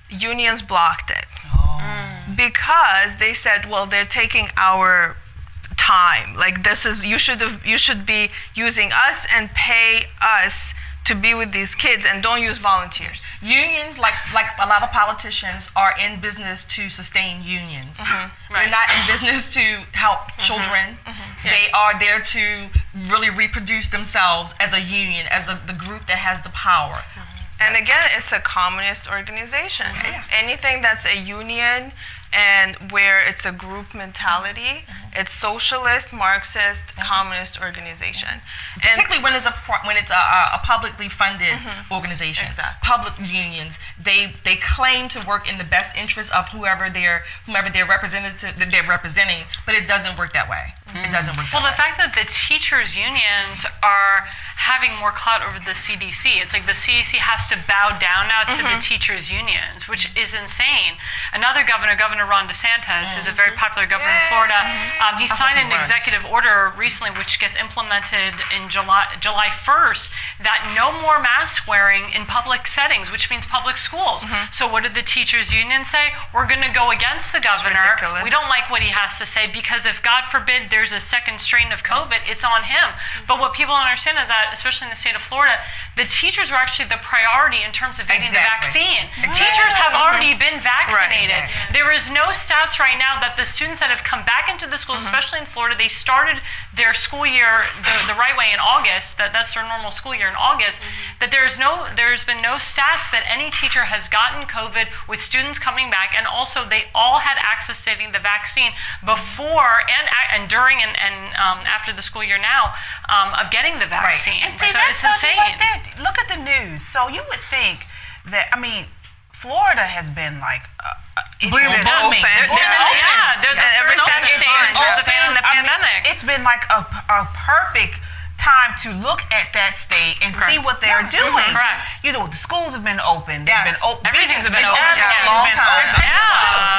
unions blocked it because they said, well, they're taking our time. Like you should be using us and pay us to be with these kids, and don't use volunteers. Unions, like a lot of politicians, are in business to sustain unions. They're not in business to help children. They are there to really reproduce themselves as a union, as the group that has the power. And again, it's a communist organization. Anything that's a union and where it's a group mentality, it's socialist, Marxist, communist organization. Particularly when it's a publicly funded organization. Exactly. Public unions, they claim to work in the best interest of whoever they're representative that they're representing, but it doesn't work that way. It doesn't work. Well, the fact that the teachers' unions are having more clout over the CDC, it's like the CDC has to bow down now to the teachers' unions, which is insane. Another Governor Ron DeSantis, who's a very popular governor in Florida, he signed an executive order recently, which gets implemented in July 1st, that no more mask wearing in public settings, which means public schools. So what did the teachers' union say? We're going to go against the governor. We don't like what he has to say, because if, God forbid, there's a second strain of COVID, it's on him. But what people don't understand is that, especially in the state of Florida, the teachers were actually the priority in terms of getting the vaccine. Teachers have already been vaccinated. There is no stats right now that the students that have come back into the schools, especially in Florida, they started their school year the right way in August. That's their normal school year in August. That there's been no stats that any teacher has gotten COVID with students coming back, and also they all had access to getting the vaccine before and during and after the school year now of getting the vaccine. And see, so it's tells you insane. right there. Look at the news. So you would think that, Florida has been like They're the pandemic. It's been like a perfect time to look at that state and see what they're doing. Correct. The schools have been open. They've been open. Everything's been open.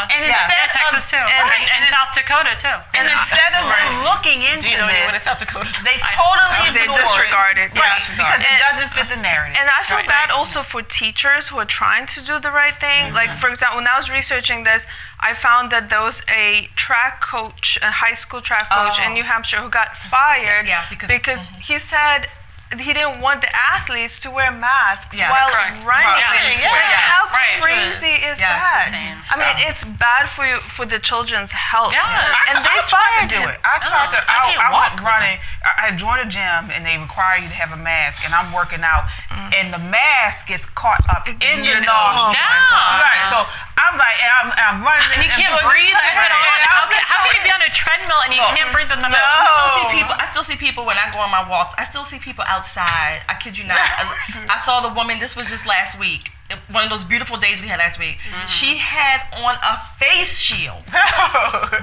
And instead Texas too. And South Dakota too. And instead of looking into this, South Dakota? they totally disregard it. Right, because it doesn't fit the narrative. And I feel bad also for teachers who are trying to do the right thing. Like, for example, when I was researching this, I found that there was a track coach, a high school track coach in New Hampshire, who got fired because he said he didn't want the athletes to wear masks while running. How crazy is that? It's bad for the children's health. And they fired to do it. I went running. I joined a gym, and they require you to have a mask, and I'm working out, and the mask gets caught up in your nose. Right. So I'm like, I'm running. And you can't breathe with it on. How can you be on a treadmill and you can't breathe in the middle? I still see people when I go on my walks. I still see people outside. I kid you not. I saw the woman. This was just last week. One of those beautiful days we had last week. She had on a face shield,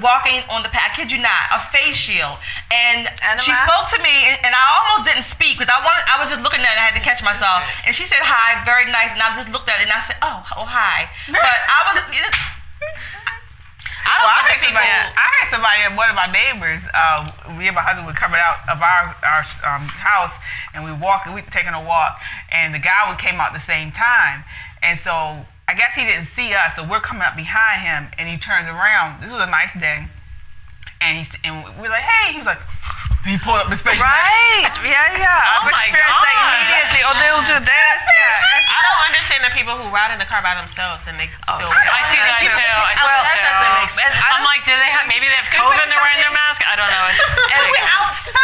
walking on the path. I kid you not, a face shield. And she spoke to me, and I almost didn't speak because I was just looking at it and I had to catch myself. And she said hi, very nice, and I just looked at it and I said, oh hi. But I was. I had somebody, one of our neighbors, me and my husband were coming out of our house, and we were taking a walk, and the guy came out at the same time, and so I guess he didn't see us, so we're coming up behind him, and he turned around. This was a nice day, and we were like, hey, he was like, he pulled up his face. Right, yeah. I've experienced that immediately. Oh, they'll do this, I don't understand the people who ride in the car by themselves and they still. I see that too. That doesn't make sense. I'm like, maybe they have COVID and they're wearing their mask? I don't know. We're outside.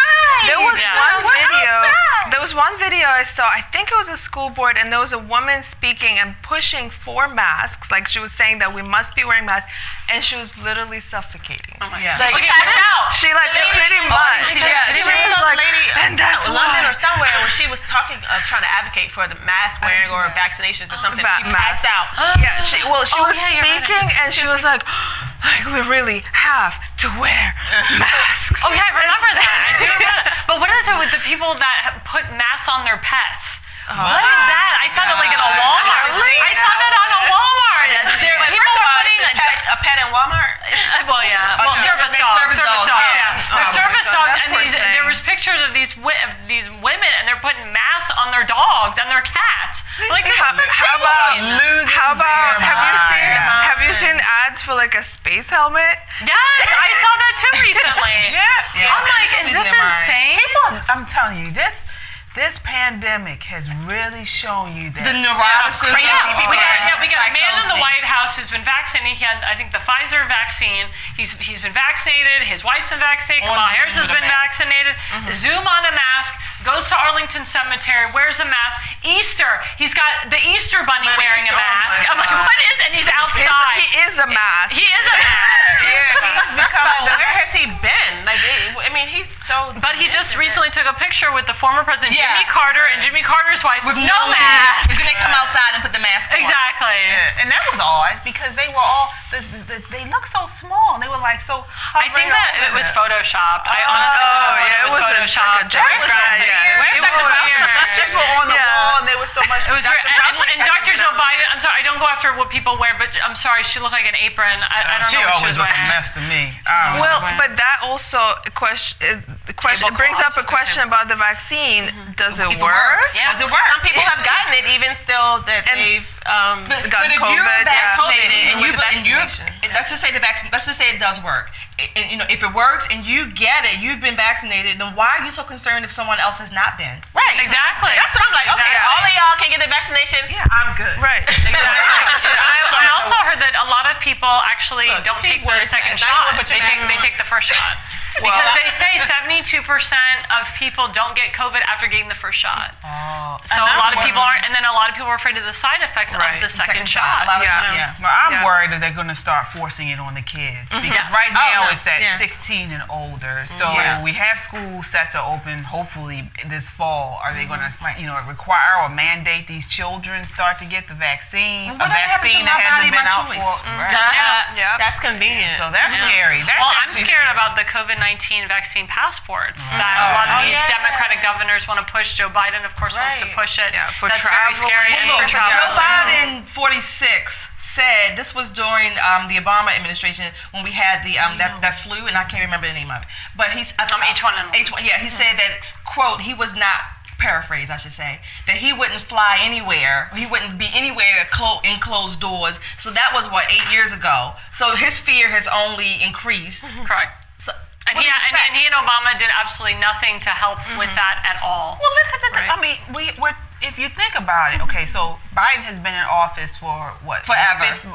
There was one video I saw. I think it was a school board, and there was a woman speaking and pushing for masks. Like she was saying that we must be wearing masks, and she was literally suffocating. Oh my Yeah. God. She passed out. She like pretty much. She was like, lady and that's London why. or somewhere where she was talking, trying to advocate for the mask wearing or vaccinations or something. She passed out. Yeah, she was speaking, and she was like, we really have to wear masks. Oh yeah, I remember that. I do remember that. But what is it with the people that put masks on their pets? What is that? I saw that like at a Walmart. I saw that on a Walmart. People were putting a pet in Walmart. Well, yeah. Well, service dogs. Yeah. They're service dogs, and there was pictures of these women, and they're putting masks on their dogs and their cats. Like this is How about have you seen ads for like a space helmet? Yes, I saw that too recently. Yeah. I'm like, is this insane? People, I'm telling you, this pandemic has really shown you that The neuroticism. We got a man in the psychosis. White House who's been vaccinated. He had, I think, the Pfizer vaccine. He's been vaccinated. His wife's been vaccinated. Kamala Harris has been vaccinated. Zoom on a mask. Goes to Arlington Cemetery. Wears a mask. Easter. He's got the Easter bunny wearing a mask. I'm like, what is? And he's outside. He is a mask. He is a mask. Where has he been? Like, I mean, he's so. But he just recently took a picture with the former president Jimmy Carter and Jimmy Carter's wife With no mask. Because then they come outside and put the mask on. Exactly. Yeah, and that was odd because they were all they look so small. They were like so. I think that it was photoshopped. I honestly think it was photoshopped. It was weird. Pictures were on the wall, and they were so much. It was weird. And Dr. Joe Biden. I'm sorry, I don't go after what people wear, but I'm sorry, she looked like an apron. I don't know what she was wearing. She always looked a mess to me. Well, but that also brings up a question about the vaccine. Does it work? Yeah. Does it work? Some people have gotten it, even still that they've got if COVID. you're vaccinated and let's just say let's just say it does work. And if it works and you get it, you've been vaccinated, then why are you so concerned if someone else has not been? Right. Exactly. That's what I'm like. Okay, all of y'all can get the vaccination. Yeah, I'm good. Right. Exactly. I also heard that a lot of people actually don't take the second shot. They take the first shot. Because they say 72% of people don't get COVID after getting the first shot. So a lot of people aren't, and then a lot of people are afraid of the side effects of the second shot. Well, I'm worried that they're going to start forcing it on the kids because right now it's at 16 and older. So we have school set to open hopefully this fall. Are they going to, require or mandate these children start to get the vaccine? A vaccine that hasn't been out for. That's convenient. So that's scary. I'm scared about the COVID-19 vaccine passports that a lot of these Democratic governors want to push. Joe Biden, of course, wants to push it. Yeah, for that's travel. very scary. And for travel. Joe Biden, 46, said this was during the Obama administration when we had the that flu, and I can't remember the name of it. But he's H1N1. Yeah, he said that, quote, he was not. Paraphrase, I should say, that he wouldn't fly anywhere. He wouldn't be anywhere in closed doors. So that was 8 years ago. So his fear has only increased. Correct. So, And he and Obama did absolutely nothing to help with that at all. Well, look at the. I mean, if you think about it, okay, so Biden has been in office for what? Forever. It feels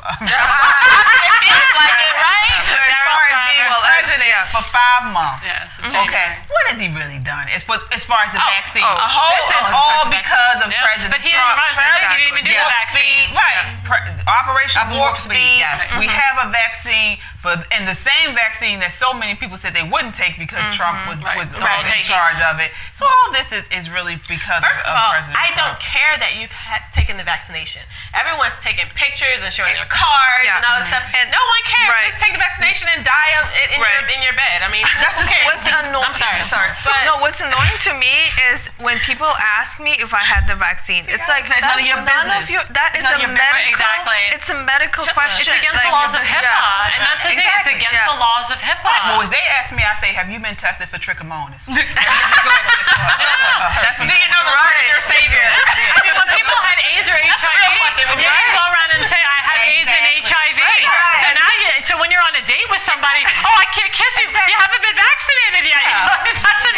like it, right? As far as being president for 5 months. Yes. Okay, what has he really done? As far as the vaccine, this is all because of President But he Trump. didn't even do the vaccine. Right. Operation Warp Speed. Yes. We have a vaccine and the same vaccine that so many people said they wouldn't take because Trump was in charge of it. So all this is really because First of all, President I Trump. don't care that you've taken the vaccination. Everyone's taking pictures and showing their cards and all this stuff. And no one cares. Just take the vaccination and die in your bed. I mean, That's just what's annoying. I'm sorry. But no, what's annoying to me is when people ask me if I had the vaccine. It's like it's none of your business. That is a medical. Exactly. It's a medical question. It's against the laws of HIPAA, and that's the thing. It's against the laws of HIPAA. Well, if they ask me, I say, "Have you been tested for trichomonas?" do you know the Lord is your savior? I mean, when people had AIDS or HIV, you go around and say, "I have AIDS and HIV." So now so when you're on a date with somebody, I can't kiss you. You haven't been vaccinated yet. That's what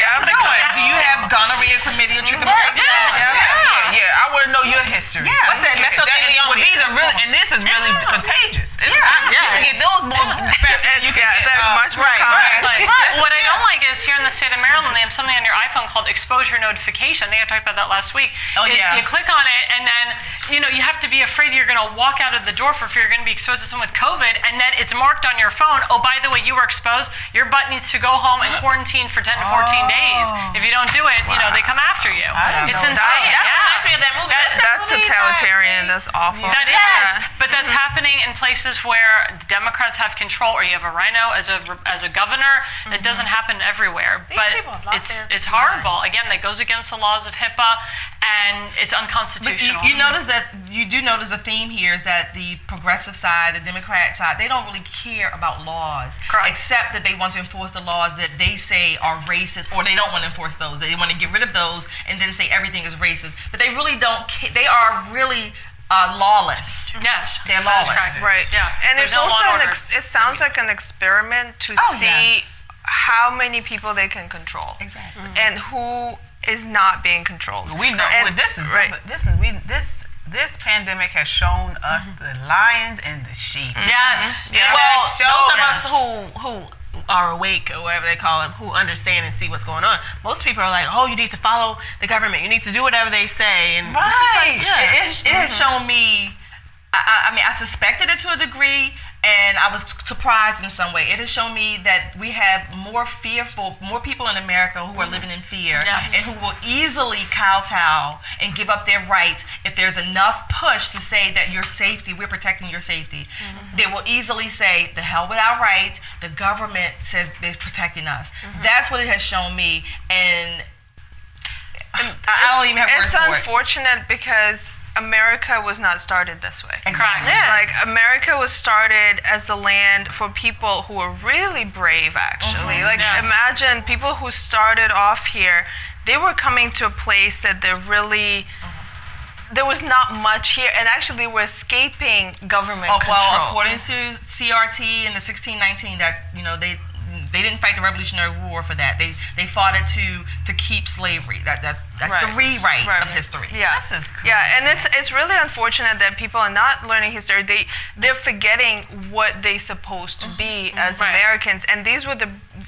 Do you have gonorrhea, chlamydia, trichomonas? Yeah. I want to know your history. Yeah. What's that? Mesothelioma. Well, these are really, and this is really contagious. You can get those more fast than you can get. Much more common. What I don't like is here in the state of Maryland, they have something on your iPhone called exposure notification. I think I talked about that last week. You click on it, and then you have to be afraid you're going to walk out of the door for fear you're going to be exposed to someone with COVID, and then it's marked on your phone. Oh, by the way, you were exposed. Your butt needs to go home and quarantine for 10 to 14 days. If you don't do it, they come after you. It's insane. That reminds me of that movie. That's totalitarian. That's awful. That is, but that's happening in places where the Democrats have control, or you have a rhino as a governor. It doesn't happen everywhere, but it's horrible. Again, that goes against the laws of HIPAA, and it's unconstitutional. You do notice the theme here is that the progressive side, the Democrat side, they don't really care about laws, except that they want to enforce the laws that they say are racist, or they don't want to enforce those. They want to get rid of those and then say everything is racist. But they really don't. They are really lawless. Yes, they're lawless. Right. Yeah. And it's also it sounds like an experiment to see how many people they can control. Exactly. And who is not being controlled. We know this pandemic has shown us the lions and the sheep. Yes. Well, those of us who are awake, or whatever they call it, who understand and see what's going on. Most people are like, you need to follow the government. You need to do whatever they say. And it has shown me. I mean, I suspected it to a degree, and I was surprised in some way. It has shown me that we have more people in America who are living in fear, and who will easily kowtow and give up their rights if there's enough push to say that your safety, we're protecting your safety. They will easily say, the hell with our rights, the government says they're protecting us. That's what it has shown me, and I don't even have words for it. It's unfortunate because America was not started this way. Exactly. Yes. Like, America was started as a land for people who were really brave, actually. Imagine people who started off here, they were coming to a place that they're really... There was not much here, and actually we're escaping government control. Well, according to CRT in the 1619, that they didn't fight the Revolutionary War for that. They fought it to keep slavery. That's the rewrite of history. Yeah, and it's really unfortunate that people are not learning history. They're forgetting what they're supposed to be as Americans. And these were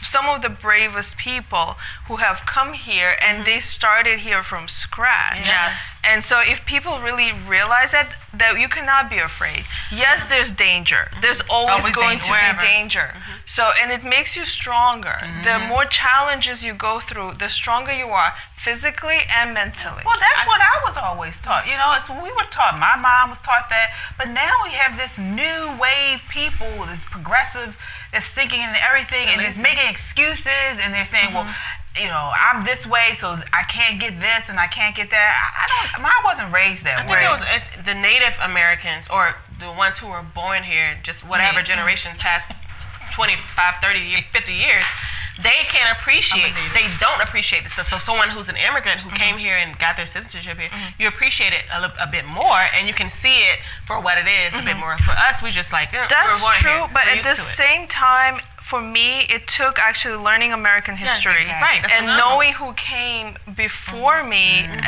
some of the bravest people who have come here, and they started here from scratch. Yes. And so if people really realize that you cannot be afraid. Yes, there's danger. There's always going to be danger. So, and it makes you stronger. The more challenges you go through, the stronger you are, physically and mentally. Well, that's what I was always taught. It's when we were taught. My mom was taught that. But now we have this new wave people, this progressive, that's thinking in everything, and is making excuses, and they're saying, well, I'm this way, so I can't get this and I can't get that. I wasn't raised that way. I think it's the Native Americans, or the ones who were born here, just whatever generation past 25, 30, 50 years, they can't appreciate, they don't appreciate this stuff. So someone who's an immigrant who came here and got their citizenship here, you appreciate it a bit more, and you can see it for what it is a bit more. For us, we just like, that's true, but at the same time, for me, it took actually learning American history Right, and knowing who came before me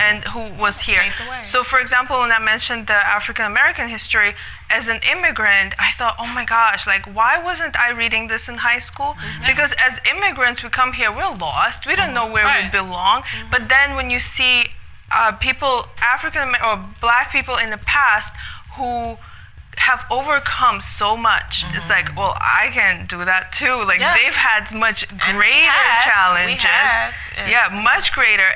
and who was here. Paved the way. So, for example, when I mentioned the African American history, as an immigrant, I thought, oh my gosh, like, why wasn't I reading this in high school? Because as immigrants, we come here, we're lost. We don't know where we belong. But then when you see people, African or Black people in the past who have overcome so much. It's like, well, I can do that too. Like they've had much greater challenges. Yeah, much greater.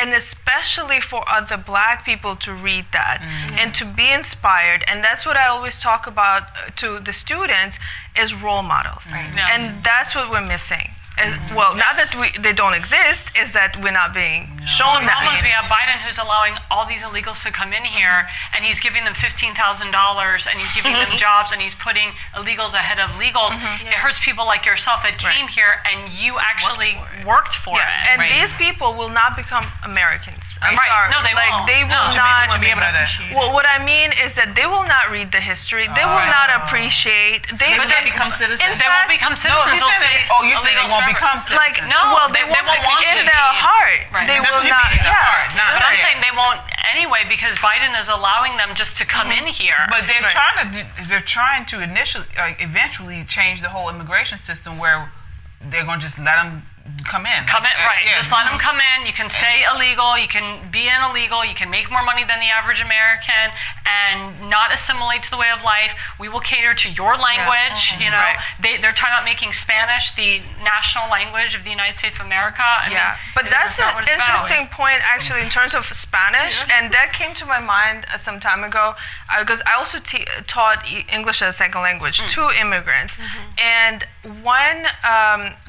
And especially for other Black people to read that and to be inspired. And that's what I always talk about to the students is role models. And that's what we're missing. Well, not that they don't exist, is that we're not being shown that. We have Biden who's allowing all these illegals to come in here, and he's giving them $15,000, and he's giving them jobs, and he's putting illegals ahead of legals. It hurts people like yourself that came here and you actually worked for it. And these people will not become Americans. I'm Right. sorry. No, they like, won't. They will No. not be able to appreciate Well, what I mean is that they will not read the history. They will not appreciate. They But will they become citizens. They won't become citizens. They'll say, you're saying they won't become citizens. like No, well, they won't want to in be. their heart. Right. They That's will what you not. mean, in their heart, not But I'm right. saying they won't anyway because Biden is allowing them just to come in here. But they're trying to eventually change the whole immigration system where they're going to just let them come in. Right. Yeah. Just let them come in. You can stay illegal. You can be in illegal. You can make more money than the average American and not assimilate to the way of life. We will cater to your language. You know, they're talking about making Spanish the national language of the United States of America. I mean, But that's not an what it's about. interesting point actually in terms of Spanish, and that came to my mind some time ago because I also taught English as a second language to immigrants, and one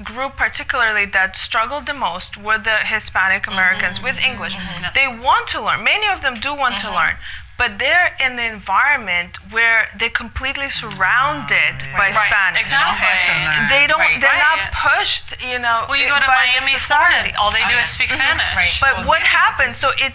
group particularly that struggled the most were the Hispanic Americans with English. They want to learn. Many of them do want to learn. But they're in the environment where they're completely surrounded by Spanish. Exactly. They don't. They're not pushed. You know. Well, you go to by Miami, the Florida. society. All they do is speak Spanish. But what happens? So it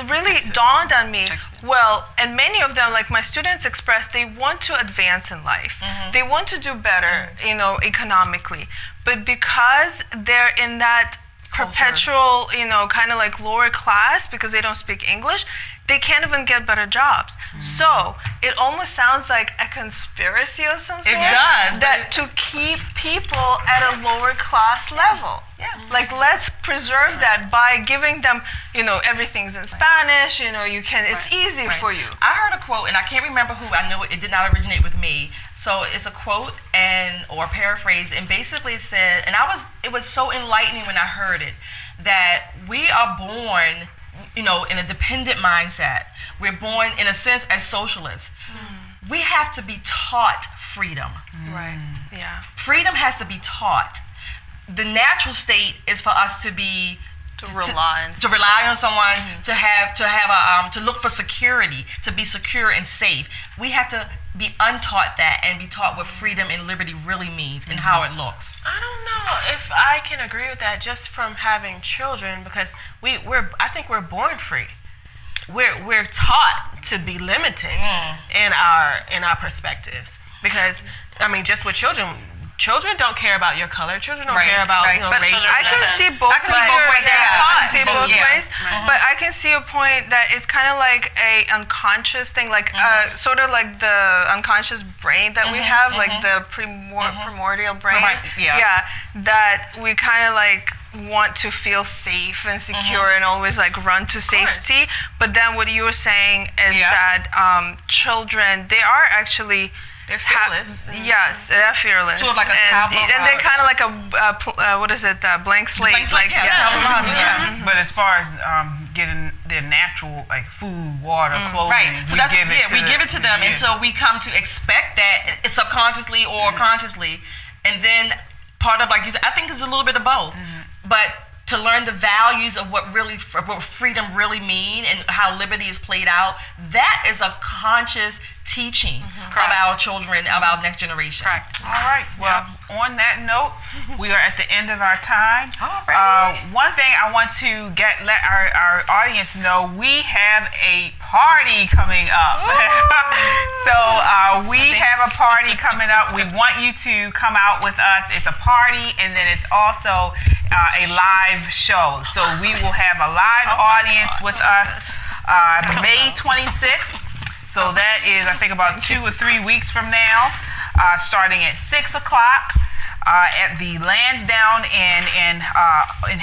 really dawned on me. Well, and many of them, like my students, express they want to advance in life. They want to do better, you know, economically. But because they're in that perpetual, you know, kind of like lower class because they don't speak English, they can't even get better jobs. So it almost sounds like a conspiracy of some sort. It does. That to keep people at a lower class level. Like let's preserve that by giving them, you know, everything's in Spanish. You know, you can. It's easy for you. I heard a quote, and I can't remember who. I know it did not originate with me. So it's a quote or a paraphrase, and basically it said, and it was so enlightening when I heard it, that we are born, you know, in a dependent mindset. We're born, in a sense, as socialists. We have to be taught freedom. Right. Yeah. Freedom has to be taught. The natural state is for us to be To rely on someone, to look for security, to be secure and safe. We have to be untaught that and be taught what freedom and liberty really means and how it looks. I don't know if I can agree with that just from having children because I think we're born free. We're taught to be limited in our perspectives because I mean just with children don't care about your color. Children don't care about you know, but race. I can see both ways. But I can see a point that it's kind of like a unconscious thing, like sort of like the unconscious brain that we have, like the primordial brain. That we kind of like want to feel safe and secure and always like run to safety. But then what you were saying is that children, they are actually. They're fearless. Yes, they're fearless. Sort of like a tableau. And they're kind of like a blank slate. But as far as getting their natural like food, water, clothing, so we give it to them, and so we come to expect that subconsciously or consciously, and then part of like you said, I think it's a little bit of both, but. To learn the values of what freedom really mean and how liberty is played out, that is a conscious teaching of our children, of our next generation. Correct. All right. Well, on that note, we are at the end of our time. All right. One thing I want to let our audience know, we have a party coming up. So we have a party coming up. We want you to come out with us. It's a party, and then it's also a live show. So we will have a live audience with us May 26th. So that is, I think, about 2 or 3 weeks from now, starting at 6 o'clock. At the Lansdowne in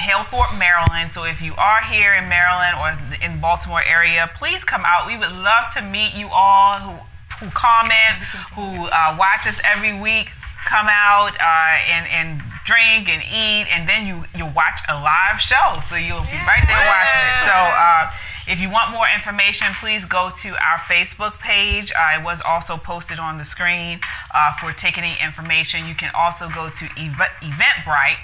Haleford, Maryland. So if you are here in Maryland or in Baltimore area, please come out. We would love to meet you all who comment, who watch us every week. Come out and drink and eat, and then you'll watch a live show. So you'll be right there watching it. So if you want more information, please go to our Facebook page. It was also posted on the screen for ticketing information. You can also go to Eventbrite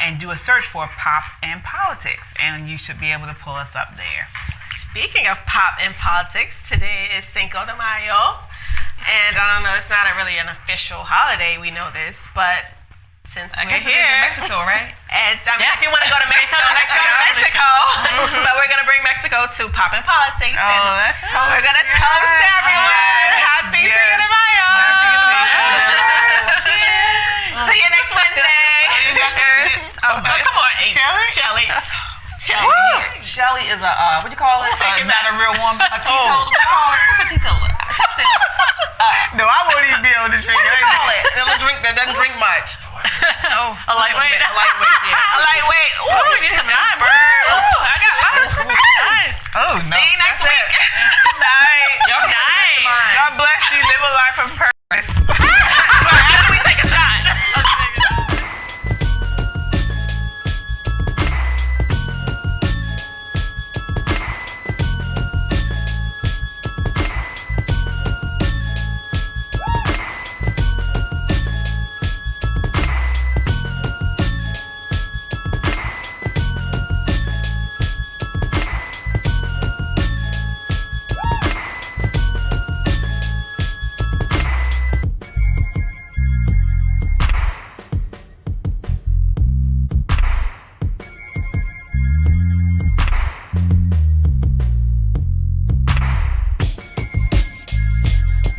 and do a search for Pop and Politics, and you should be able to pull us up there. Speaking of pop and politics, today is Cinco de Mayo. And I don't know, it's not really an official holiday, we know this, but since we're here in Mexico, right? And if you want to go to Mexico, but we're going to bring Mexico to Pop and Politics. Oh, that's totally we're going to toast everyone. Happy Cinco de Mayo. See you next Wednesday. Come on, Shelly. Shelly is a what do you call it? Not a real woman. A teetotaler. What do you call it? What's a teetotaler? Something. No, I won't even be able to drink. What do you call it? They doesn't drink much. A lightweight. A lightweight. Yeah. A lightweight. Ooh, we need to